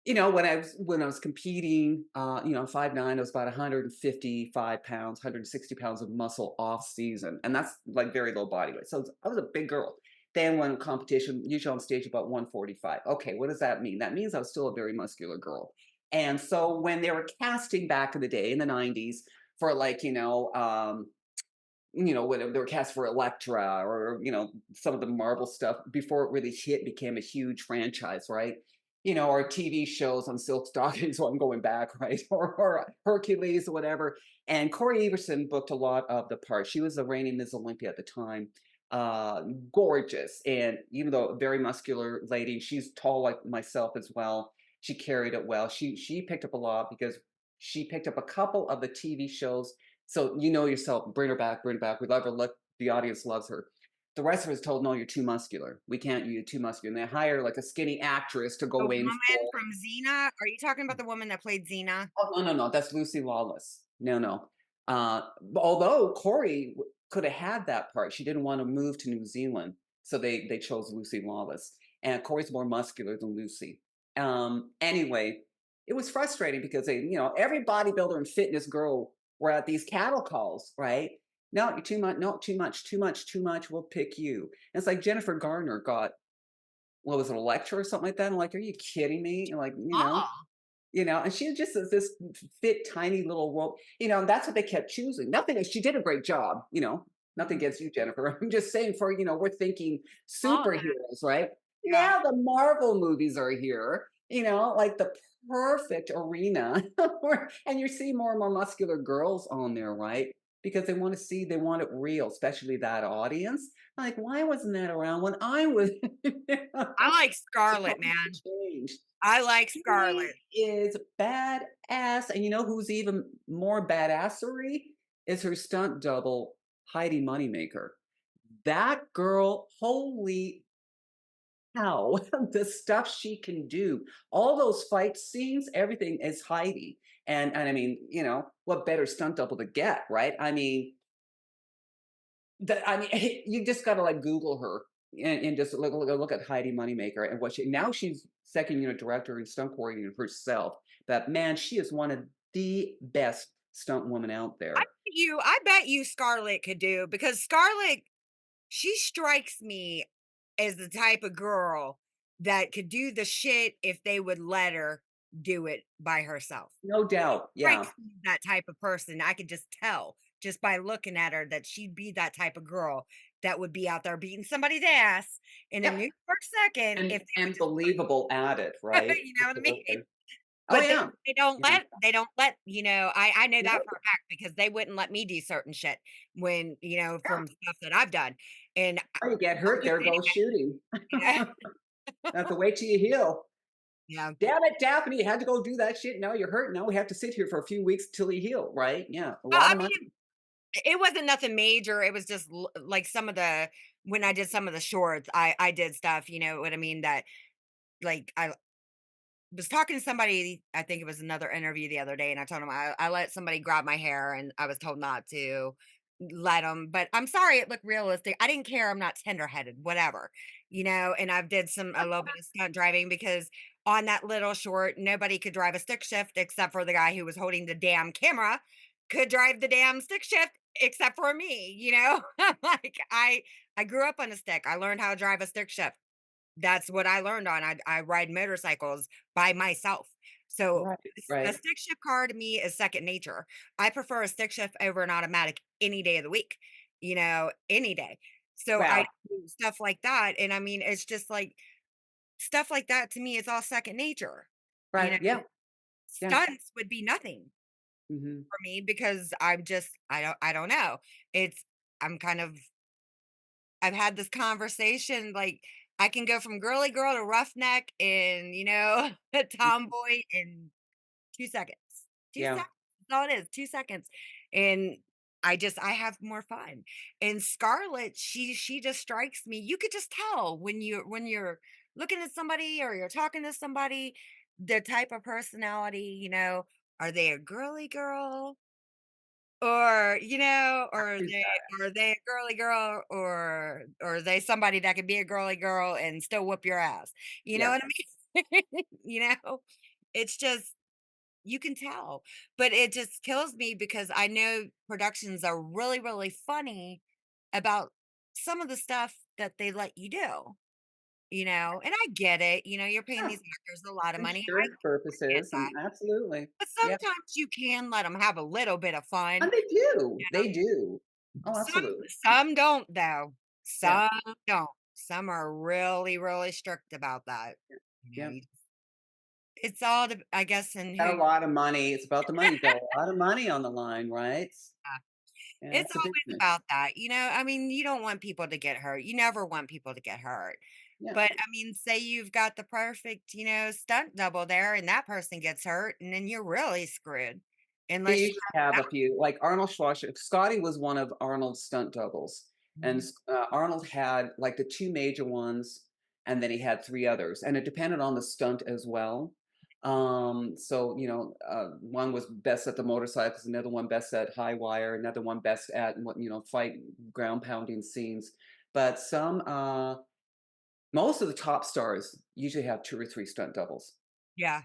when I was competing, 5'9", I was about 155 pounds, 160 pounds of muscle off season, and that's like very low body weight. So I was a big girl. Then when competition, usually on stage about 145. Okay, what does that mean? That means I was still a very muscular girl. And so when they were casting back in the day in the 90s for like, when they were cast for Elektra or, some of the Marvel stuff before it really hit, became a huge franchise, right? Or TV shows on Silk Stockings, so I'm going back, right? Or Hercules or whatever. And Corey Everson booked a lot of the parts. She was the reigning Miss Olympia at the time. Uh, Gorgeous. And even though a very muscular lady, she's tall like myself as well. She carried it well. She picked up a lot because she picked up a couple of the TV shows, so you know yourself, bring her back, bring her back. We love her. Look, the audience loves her. The rest of us told, no, you're too muscular. We can't. You're too muscular. And they hire like a skinny actress to The go in woman for. from Xena? Are you talking about the woman that played Xena? Oh no, no, no. That's Lucy Lawless. No, no. Although Corey could have had that part, she didn't want to move to New Zealand, so they chose Lucy Lawless. And Corey's more muscular than Lucy. Anyway, it was frustrating because every bodybuilder and fitness girl were at these cattle calls, right? No, you're too much. No, too much. Too much. Too much. We'll pick you. And it's like Jennifer Garner got, what was it, a lecture or something like that? I'm like, are you kidding me? And like, Oh, and she was just this fit, tiny little rope, and that's what they kept choosing. Nothing, she did a great job, nothing mhm. against you, Jennifer. I'm just saying we're thinking Oh, superheroes, right? yeah. Now the Marvel movies are here, like the perfect arena, and you're seeing more and more muscular girls on there, right? Because they want it real, especially that audience. Like, why wasn't that around when I was? I like The Scarlet, times have man. changed. I like She Scarlet. is badass, and you know who's even more badassery is her stunt double, Heidi Moneymaker. That girl, holy cow, the stuff she can do. All those fight scenes, everything is Heidi. And I mean, what better stunt double to get, right? I mean, you just gotta like Google her and just look at Heidi Moneymaker and what she now she's second unit director and stunt coordinator herself. But man, she is one of the best stunt women out there. I bet you Scarlet could do because Scarlet, she strikes me as the type of girl that could do the shit if they would let her do it by herself. No doubt. Yeah. Strikes me as that type of person. I could just tell just by looking at her that she'd be that type of girl that would be out there beating somebody's ass in a Yep. New York second if And they would and just believable at it, right? you know what I mean? Absolutely. Oh But yeah. Yeah. they don't let, I know that No. for a fact because they wouldn't let me do certain shit when, Yeah. from stuff that I've done. And Oh, you get I'm hurt, just there saying, goes shooting. you know? That's the way till you heal. Yeah. Damn it, Daphne, you had to go do that shit. Now you're hurt. Now we have to sit here for a few weeks till you heal, right? Yeah. A lot I of money. mean, it wasn't nothing major. It was just like some of the when I did some of the shorts, I did stuff, you know what I mean, that like I was talking to somebody, I think it was another interview the other day, and I told him I let somebody grab my hair and I was told not to let them, but I'm sorry, it looked realistic. I didn't care. I'm not tender-headed, whatever, and I've did a little bit of stunt driving because on that little short, nobody could drive a stick shift except for the guy who was holding the damn camera could drive the damn stick shift except for me. Like I grew up on a stick. I learned how to drive a stick shift. That's what I learned on. I ride motorcycles by myself. So, Right, a right. stick shift car to me is second nature. I prefer a stick shift over an automatic any day of the week, any day. So, I Wow. do stuff like that, and I mean, it's just like stuff like that to me is all second nature, you Right. know? Yeah. Yeah. Stunts would be nothing Mhm. for me because I don't know. It's I'm kind of I've had this conversation, like, I can go from girly girl to roughneck and, a tomboy in 2 seconds. 2 Yeah. seconds. That's all it is, 2 seconds. And I have more fun. And Scarlett, she just strikes me. You could just tell when you're looking at somebody or you're talking to somebody, the type of personality, are they a girly girl? Or, Who's that? are they a girly girl, or are they somebody that could be a girly girl and still whoop your ass? You know Yeah. what I mean? It's just you can tell. But it just kills me because I know productions are really, really funny about some of the stuff that they let you do, and I get it. You're paying Yeah. these actors a lot of money. I Insurance get purposes and that. absolutely. But Yeah. sometimes you can let them have a little bit of fun. And they do. You know? They do. Oh, Some absolutely. some don't though. Yeah. Some don't. Some are really, really strict about that. Yeah. It's all I guess in Got who a lot of money. It's about the money, Bill. A lot of money on the line, right? Yeah, it's it's a always business. about that. I mean, you don't want people to get hurt. You never want people to get hurt. Yeah. But I mean, say you've got the perfect, stunt double there and that person gets hurt and then you're really screwed. They Unless you usually have have a few, like Arnold Schwarzenegger. Scotty was one of Arnold's stunt doubles, and Mhm. Arnold had like the two major ones, and then he had three others, and it depended on the stunt as well. So one was best at the motorcycles, another one best at high wire, another one best at what fight ground pounding scenes. But most of the top stars usually have two or three stunt doubles. Yeah.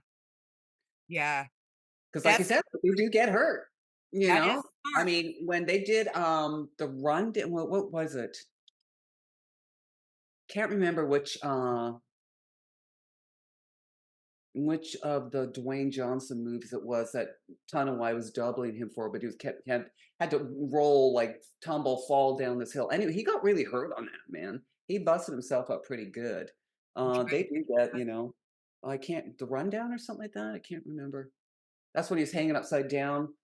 Yeah. 'Cause like I That's said, they do get hurt, you that is know? I smart. mean, when they did, the run di what was it? Can't remember which of the Dwayne Johnson movies it was that Tanawai was doubling him for, but he was kept had to roll, like, tumble, fall down this hill. Anyway, he got really hurt on that, man. He busted himself up pretty good. They do that, I can't The Rundown or something like that? I can't remember. That's when he's hanging upside down.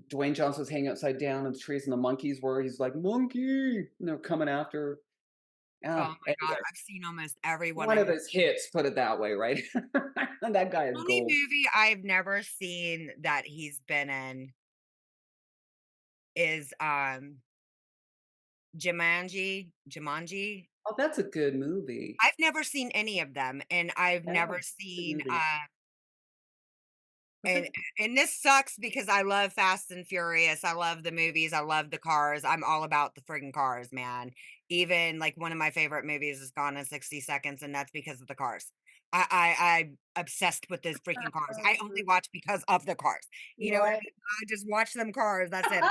Dwayne Johnson was hanging upside down in the trees, and the monkeys were. He's like, "Monkey!" And they're coming after. Oh my god, Anyway, I've seen almost every one one of of his. his hits, put it that way, right? And that guy is Only gold. movie I've never seen that he's been in is, Jumanji. Oh, that's a good movie. I've never seen any of them, and I've Yeah, never good seen, movie. Was and it and this sucks because I love Fast and Furious, I love the movies, I love the cars, I'm all about the friggin' cars, man. Even, like, one of my favorite movies is Gone in 60 Seconds, and that's because of the cars. I'm obsessed with those freaking cars. I only watch because of the cars. You know what I right? mean? I just watch them cars, that's it.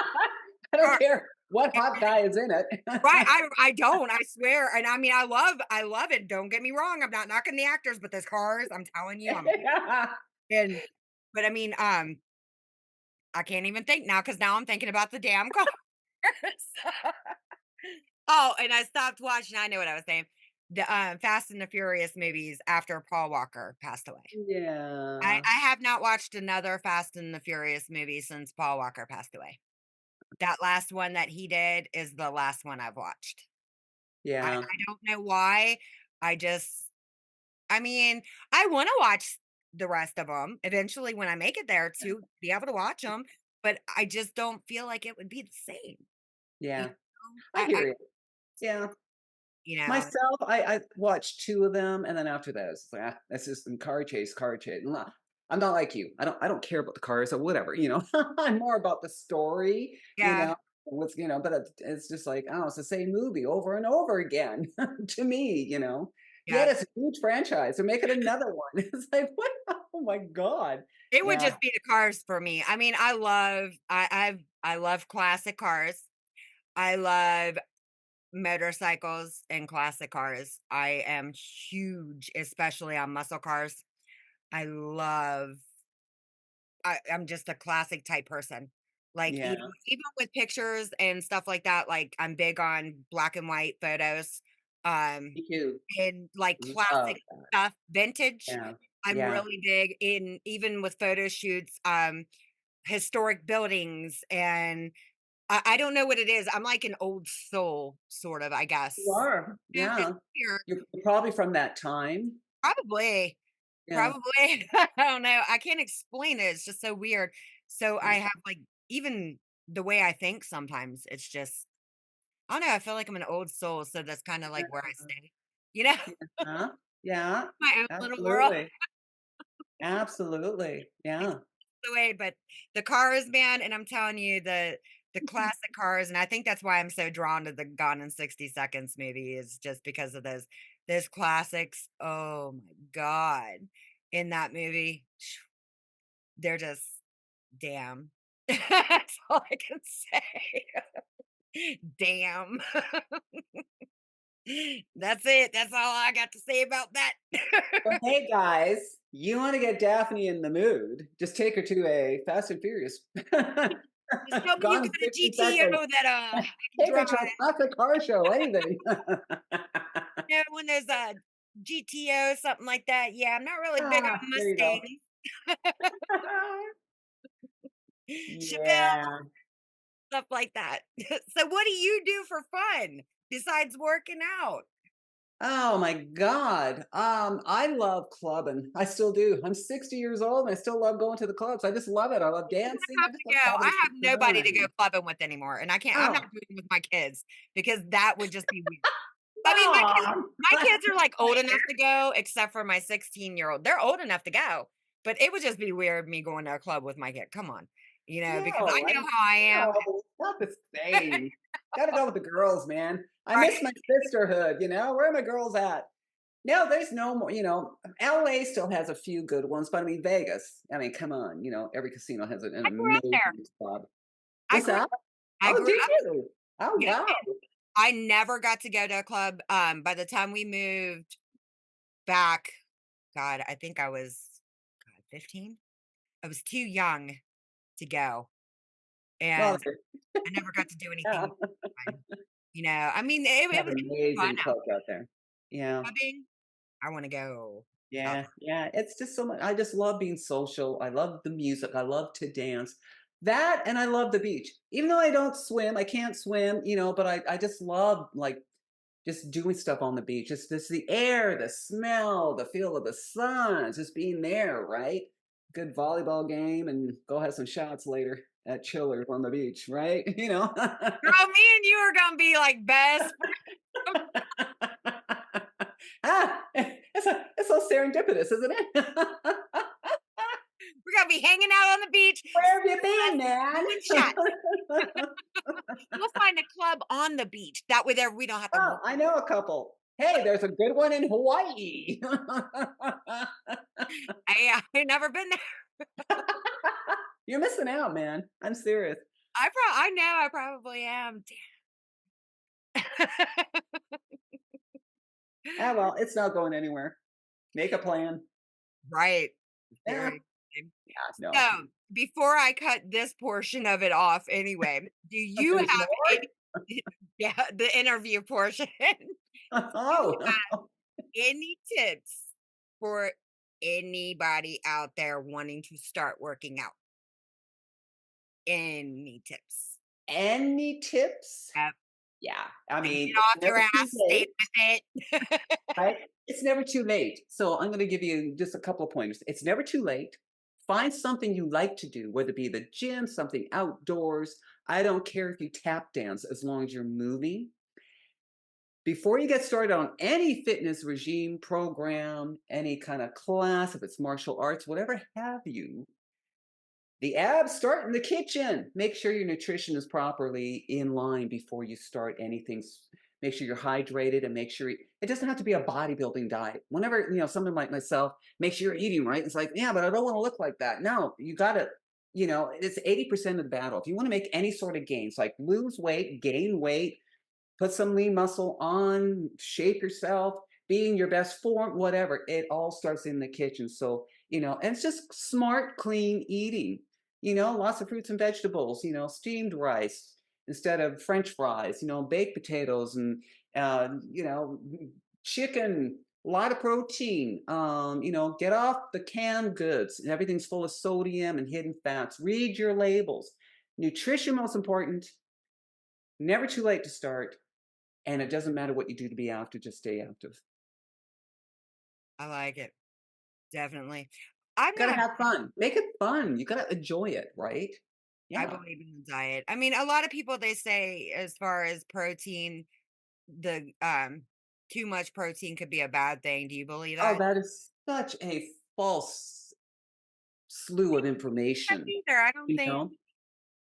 I don't Car care what hot guy is in it. Right, I don't, I swear, and I mean, I love it, don't get me wrong, I'm not knocking the actors, but those cars, I'm telling you, and but I mean, I can't even think now because now I'm thinking about the damn cars. Oh, and I stopped watching, I know what I was saying. The, Fast and the Furious movies after Paul Walker passed away. I Yeah, I have not watched another Fast and the Furious movie since Paul Walker passed away. That last one that he did is the last one I've watched. I yeah. don't know why. I just I mean, I wanna watch the rest of them eventually when I make it there to be able to watch them, but I just don't feel like it would be the same, you Yeah, know? I hear you. Yeah. You know? Myself, I watched 2 of them, and then after that, it's like, that's just car chase, car chase. I'm not like you. I don't care about the cars or whatever. I'm more about the story, Yeah, but it's just like, oh, it's the same movie over and over again to me. Yet yeah. it's a huge franchise. So make it another one. It's like, what? Oh my God. It would Yeah. just be the cars for me. I mean, I love classic cars. I love motorcycles and classic cars. I am huge, especially on muscle cars. I love I'm just a classic type person. Like, even Yeah. even with pictures and stuff like that, like, I'm big on black and white photos, um, Me too. and, like, Love classic that. stuff, vintage. Yeah. I'm Yeah. really big in even with photo shoots, historic buildings, and I don't know what it is. I'm like an old soul, sort of, I You guess. are. It's Yeah. weird. You're probably from that time. Probably. Yeah. Probably. I don't know. I can't explain it. It's just so weird. So I Yeah. have like even the way I think sometimes. It's just I don't know, I feel like I'm an old soul, so that's kinda like where I stay, you know? Uh-huh. Yeah, My own little world. absolutely. Absolutely. It's Yeah. the way, but the cars, man, and I'm telling you, the classic cars, and I think that's why I'm so drawn to the Gone in 60 Seconds movie is just because of those classics. Oh my god. In that movie, they're just damn. That's all I can say. Damn. That's it. That's all I got to say about that. Well, hey guys, you want to get Daphne in the mood? Just take her to a Fast and Furious. Just tell me you Gone in got a 60 seconds. GTO that I can Take her drive. to a classic car show, anything. You know, when there's a GTO, something like that. Yeah, I'm not really big Ah, on there you go. Mustangs. Chevelle, Yeah. stuff like that. So what do you do for fun besides working out? Oh my God. I love clubbing. I still do. I'm 60 years old and I still love going to the clubs. I just love it. I love dancing. I I have just to love go. having I have some nobody to go fun. clubbing with anymore, and I'm not Oh, doing it with my kids because that would just be weird. I mean, Mom. my kids are, like, old enough to go, except for my 16-year-old. They're old enough to go, but it would just be weird me going to a club with my kid. Come on, because I No, know how I am. no, not the same. Gotta go with the girls, man. I Right. miss my sisterhood, Where are my girls at? No, there's no more, LA still has a few good ones, but I mean Vegas. I mean, come on, every casino has an I grew up there. amazing club. I What's grew that? up I Oh, grew did up you? Oh, Yeah, wow. I never got to go to a club, by the time we moved back, God, I think I was, God, 15? I was too young to go, Well, and I never got to do yeah, anything fun, I mean, they have it was fun amazing out clubs out there. Yeah. there clubbing. I wanna go out Yeah, yeah, it's just so much I just love being social, I love the music, I love to dance. That and I love the beach. Even though I don't swim, I can't swim, but I just love, like, just doing stuff on the beach. Just the air, the smell, the feel of the sun, just being there, right? Good volleyball game and go have some shots later at Chillers on the beach, right? Girl, me and you are gonna be, like, best friends. It's so serendipitous, isn't it? We're gonna be hanging out on the beach, Where have you us been, man? doing shots. We'll find a club on the beach, that way there we don't have to Oh, I know a couple. Hey, there's a good one in Hawaii. I never been there. You're missing out, man. I'm serious. I know I probably am. Ah, well, it's not going anywhere. Make a plan. Right. Yeah, Seriously. yeah, no. So, before I cut this portion of it off anyway, do you There's have more? any yeah, the interview portion. Do you Oh, have any tips for anybody out there wanting to start working out? Any tips? any tips? Yep. Yeah, I So you mean, get it's off your never too ass, stay late, with it. right? It's never too late. So I'm gonna give you just a couple of pointers. It's never too late. Find something you like to do, whether it be the gym, something outdoors. I don't care if you tap dance as long as you're moving. Before you get started on any fitness regime, program, any kind of class, if it's martial arts, whatever have you, the abs start in the kitchen. Make sure your nutrition is properly in line before you start anything. Make sure you're hydrated and make sure it doesn't have to be a bodybuilding diet. Whenever, someone like myself, make sure you're eating right. It's like, yeah, but I don't want to look like that. No, you got to, it's 80% of the battle. If you want to make any sort of gains, like lose weight, gain weight, put some lean muscle on, shape yourself, be in your best form, whatever. It all starts in the kitchen. So, and it's just smart, clean eating, lots of fruits and vegetables, steamed rice instead of French fries, baked potatoes and, chicken, a lot of protein, get off the canned goods. Everything's full of sodium and hidden fats. Read your labels. Nutrition, most important. Never too late to start. And it doesn't matter what you do to be active, just stay active. I like it. Definitely. I'm Gotta gonna have fun. Make it fun. You gotta enjoy it, right? I Yeah. believe in the diet. I mean, a lot of people, they say as far as protein, too much protein could be a bad thing. Do you believe Oh, that? that is such a false slew of That information, either. I don't you think. know?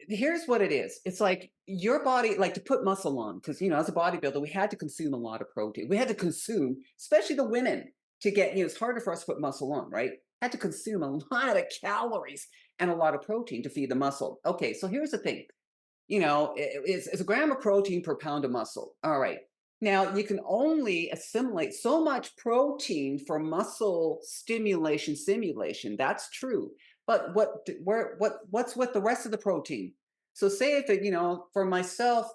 Here's what it is. It's like your body, like to put muscle on, because as a bodybuilder, we had to consume a lot of protein. We had to consume, especially the women, to get, it's harder for us to put muscle on, right? Had to consume a lot of calories and a lot of protein to feed the muscle. Okay, so here's the thing. It's a gram of protein per pound of muscle. All right. Now you can only assimilate so much protein for muscle stimulation simulation. That's true. But what's with the rest of the protein? So say if it, for myself,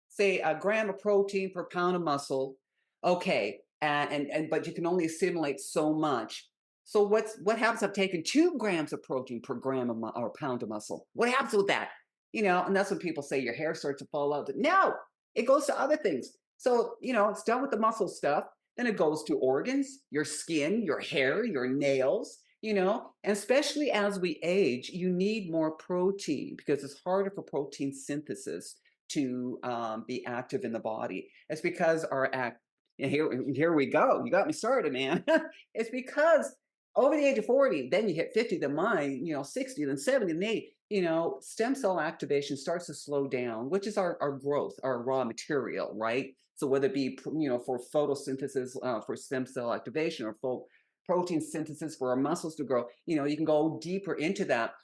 say a gram of protein per pound of muscle. Okay. And but you can only assimilate so much. So what happens? I've taken 2 grams of protein per gram of or pound of muscle. What happens with that? And that's when people say your hair starts to fall out. No, it goes to other things. So, it's done with the muscle stuff. Then it goes to organs, your skin, your hair, your nails, and especially as we age, you need more protein because it's harder for protein synthesis to be active in the body. It's because here we go. You got me started, man. It's because over the age of 40, then you hit 50, then mine, 60, then 70, then 80, stem cell activation starts to slow down, which is our growth, our raw material, right? So whether it be, for photosynthesis, for stem cell activation, or for protein synthesis for our muscles to grow, you can go deeper into that.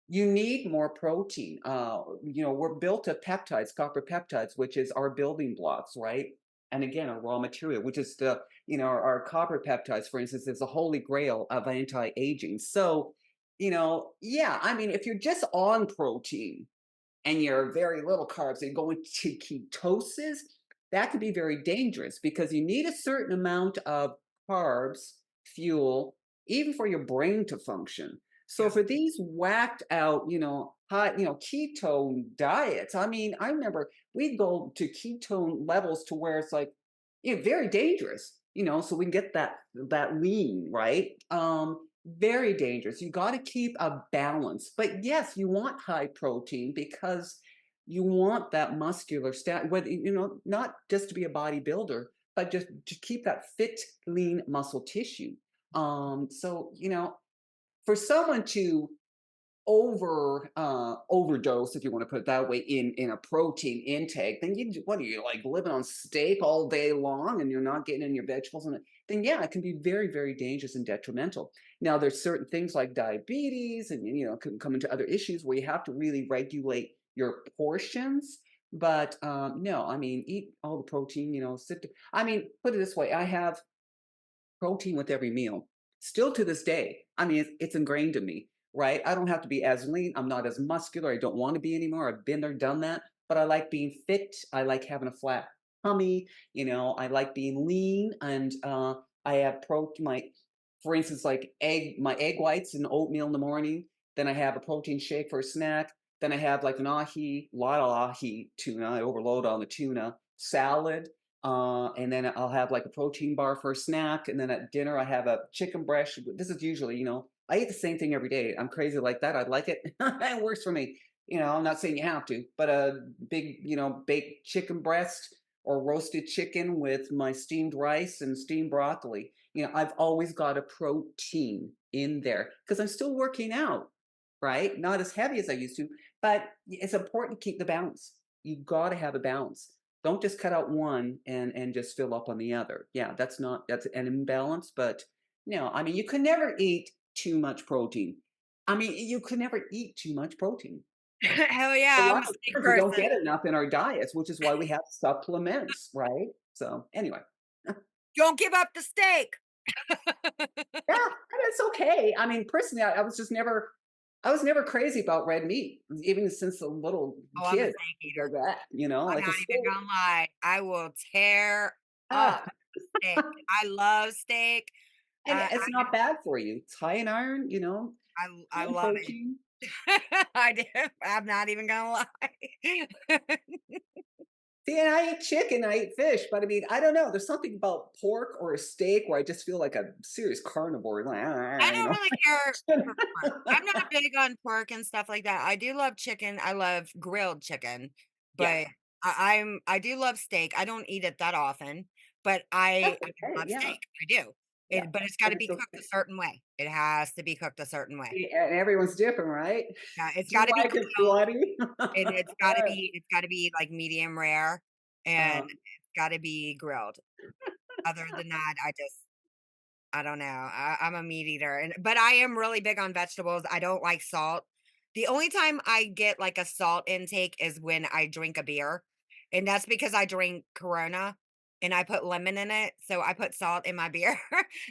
You need more protein. We're built of peptides, copper peptides, which is our building blocks, right? And again, our raw material, which is our copper peptides, for instance, is the holy grail of anti-aging. So, yeah, I mean, if you're just on protein, and your very little carbs and go into ketosis, that could be very dangerous because you need a certain amount of carbs, fuel, even for your brain to function. So Yeah. for these whacked out, high, ketone diets, I mean, I remember we'd go to ketone levels to where it's like, very dangerous, so we can get that lean, right? Very dangerous. You got to keep a balance. But yes, you want high protein because you want that muscular stat, whether, not just to be a bodybuilder, but just to keep that fit, lean muscle tissue. So, for someone to overdose, if you want to put it that way, in a protein intake, then what are you, like, living on steak all day long and you're not getting in your vegetables, and then yeah, it can be very, very dangerous and detrimental. Now there's certain things like diabetes, and can come into other issues where you have to really regulate your portions. But no, I mean, eat all the protein, I mean, put it this way, I have protein with every meal. Still to this day, I mean, it's ingrained in me, right? I don't have to be as lean. I'm not as muscular. I don't want to be anymore. I've been there, done that. But I like being fit. I like having a flat tummy. I like being lean, and I have protein. For instance, like my egg whites and oatmeal in the morning. Then I have a protein shake for a snack. Then I have like an ahi, a lot of ahi tuna. I overload on the tuna salad, and then I'll have like a protein bar for a snack. And then at dinner, I have a chicken breast. This is usually, I eat the same thing every day. I'm crazy like that. I like it. It works for me. I'm not saying you have to, but a big, baked chicken breast or roasted chicken with my steamed rice and steamed broccoli. I've always got a protein in there because I'm still working out, right? Not as heavy as I used to, but it's important to keep the balance. You got to have a balance. Don't just cut out one and just fill up on the other. Yeah, that's an imbalance. But no, I mean, you can never eat too much protein. I mean, you can never eat too much protein. Hell A yeah, lot I'm a of steak times we don't person. get enough in our diets, which is why we have supplements, right? So anyway, Don't give up the steak. yeah, and it's okay. I mean, personally, I was never crazy about red meat, even since a little Oh, I'm a kid. steak Like eater. that, I'm like a not even steak. gonna lie. I will tear up Ah, steak. I love steak. and it's not bad for you. It's high in iron, I high in love it. protein. I do. I'm not even gonna lie. See, and I eat chicken, I eat fish, but I mean, I don't know. There's something about pork or a steak where I just feel like a serious carnivore. Like, I you don't know. really care for pork. I'm not big on pork and stuff like that. I do love chicken. I love grilled chicken, Yeah, but I do love steak. I don't eat it that often, but that's I okay. love Yeah, steak. I do. yeah, But it's got but to it's be cooked a okay. certain way. It has to be cooked a certain way. And everyone's different, right? Yeah, it's Do you got to be like it grilled, bloody? and it's got to be like medium rare, and Uh, it's got to be grilled. Other than that, I don't know. I'm a meat eater, and but I am really big on vegetables. I don't like salt. The only time I get like a salt intake is when I drink a beer, and that's because I drink Corona and I put lemon in it. So I put salt in my beer.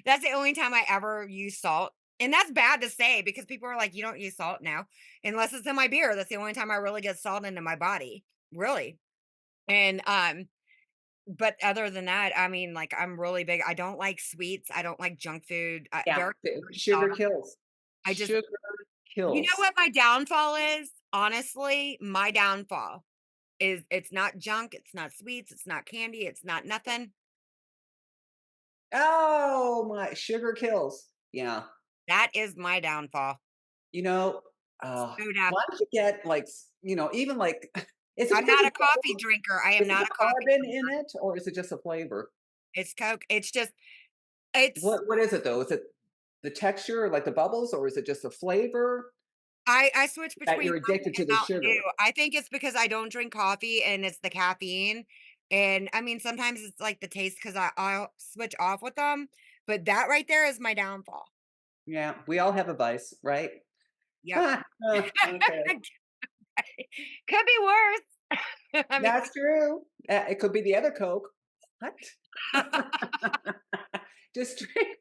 That's the only time I ever use salt. And that's bad to say because people are like, you don't use salt now unless it's in my beer. That's the only time I really get salt into my body. Really. And but other than that, I mean, like, I'm really big I don't like sweets, I don't like junk food, yeah, very sugar soft. kills. I just Sugar you know kills. what my downfall is? Honestly, my downfall is it's not junk, it's not sweets, it's not candy, it's not nothing. Oh my, sugar kills. Yeah. That is my downfall. You know, Soda. why don't you get like, even like, is it I'm because not it's a coffee bubbles? drinker, I am Is it not the a coffee carbon in drinker. it or is it just a flavor? It's Coke. It's just it's What is it though? Is it the texture, like the bubbles, or is it just the flavor I switch that between you're Coke addicted to and the Mountain Dew. sugar? I think it's because I don't drink coffee and it's the caffeine. And I mean, sometimes it's like the taste because I'll switch off with them. But that right there is my downfall. Yeah, we all have a vice, right? Yep. Okay. Could be worse. I mean, That's true. It could be the other Coke. What? Just drink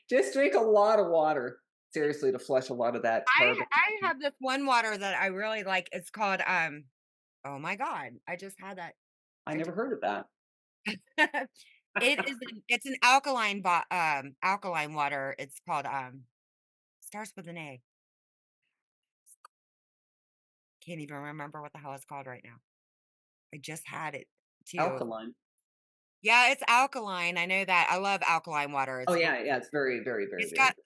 just drink a lot of water, seriously, to flush a lot of that carbon. I have this one water that I really like. It's called oh my God. I just had that. I I never just heard of that. it's an alkaline alkaline water. It's called starts with an A. Can't even remember what the hell it's called right now. I just had it too. Alkaline. Yeah, it's alkaline. I know that. I love alkaline water. Oh, yeah, yeah, it's very, very, very, It's very got good.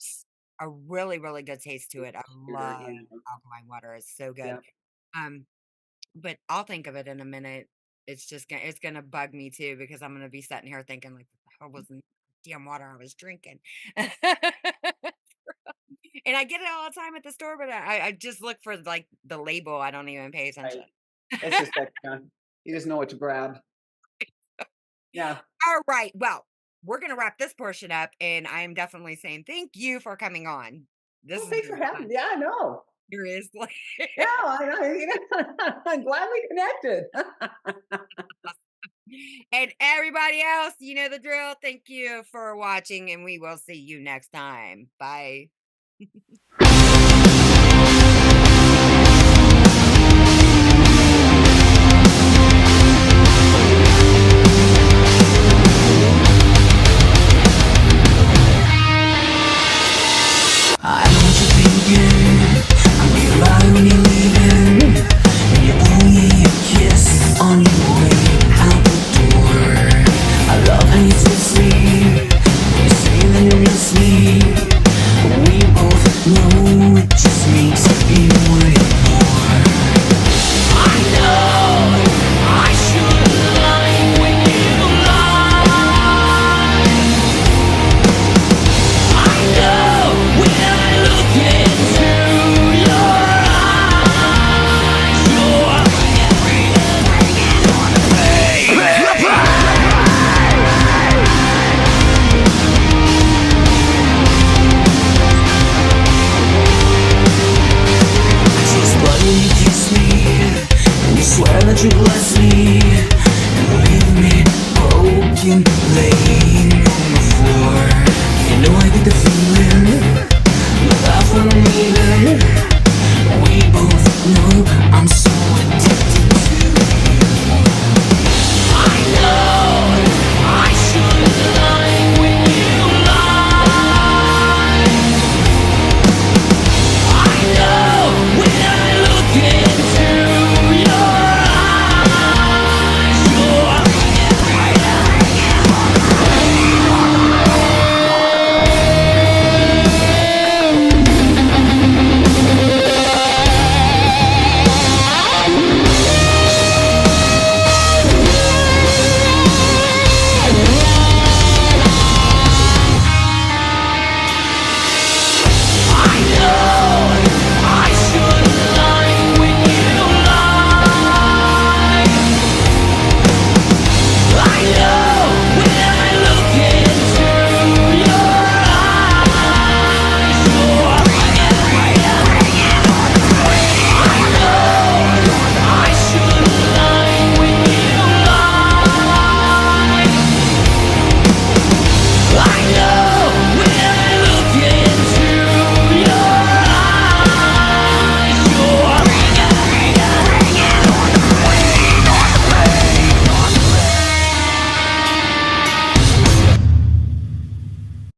a really, really good taste to it. I Sugar, love alkaline water. It's so good. yeah. Um, but I'll think of it in a minute. It's gonna bug me too because I'm gonna be sitting here thinking like what the hell was the damn water I was drinking. And I get it all the time at the store, but I just look for like the label. I don't even pay Right. attention. It's just extra. You just know what to grab. Yeah. All right. Well, we're going to wrap this portion up, and I'm definitely saying thank you for coming on. This Well, has thanks for been having fun. me. Yeah, I know. Seriously. Yeah, I know, I'm glad we connected. And everybody else, you know the drill. Thank you for watching, and we will see you next time. Bye. I know what you're thinking. I'm nearby when you're leaving, and you only a kiss on your way out the door. I love how you text me when you say that you miss me. We both know it just makes me want it more. I know I should lie when you lie. I know when I look into your eyes, you're bringing on the just but you kiss me, and you swear that you bless me, and leave me broken, laying on the floor. You know I get the feeling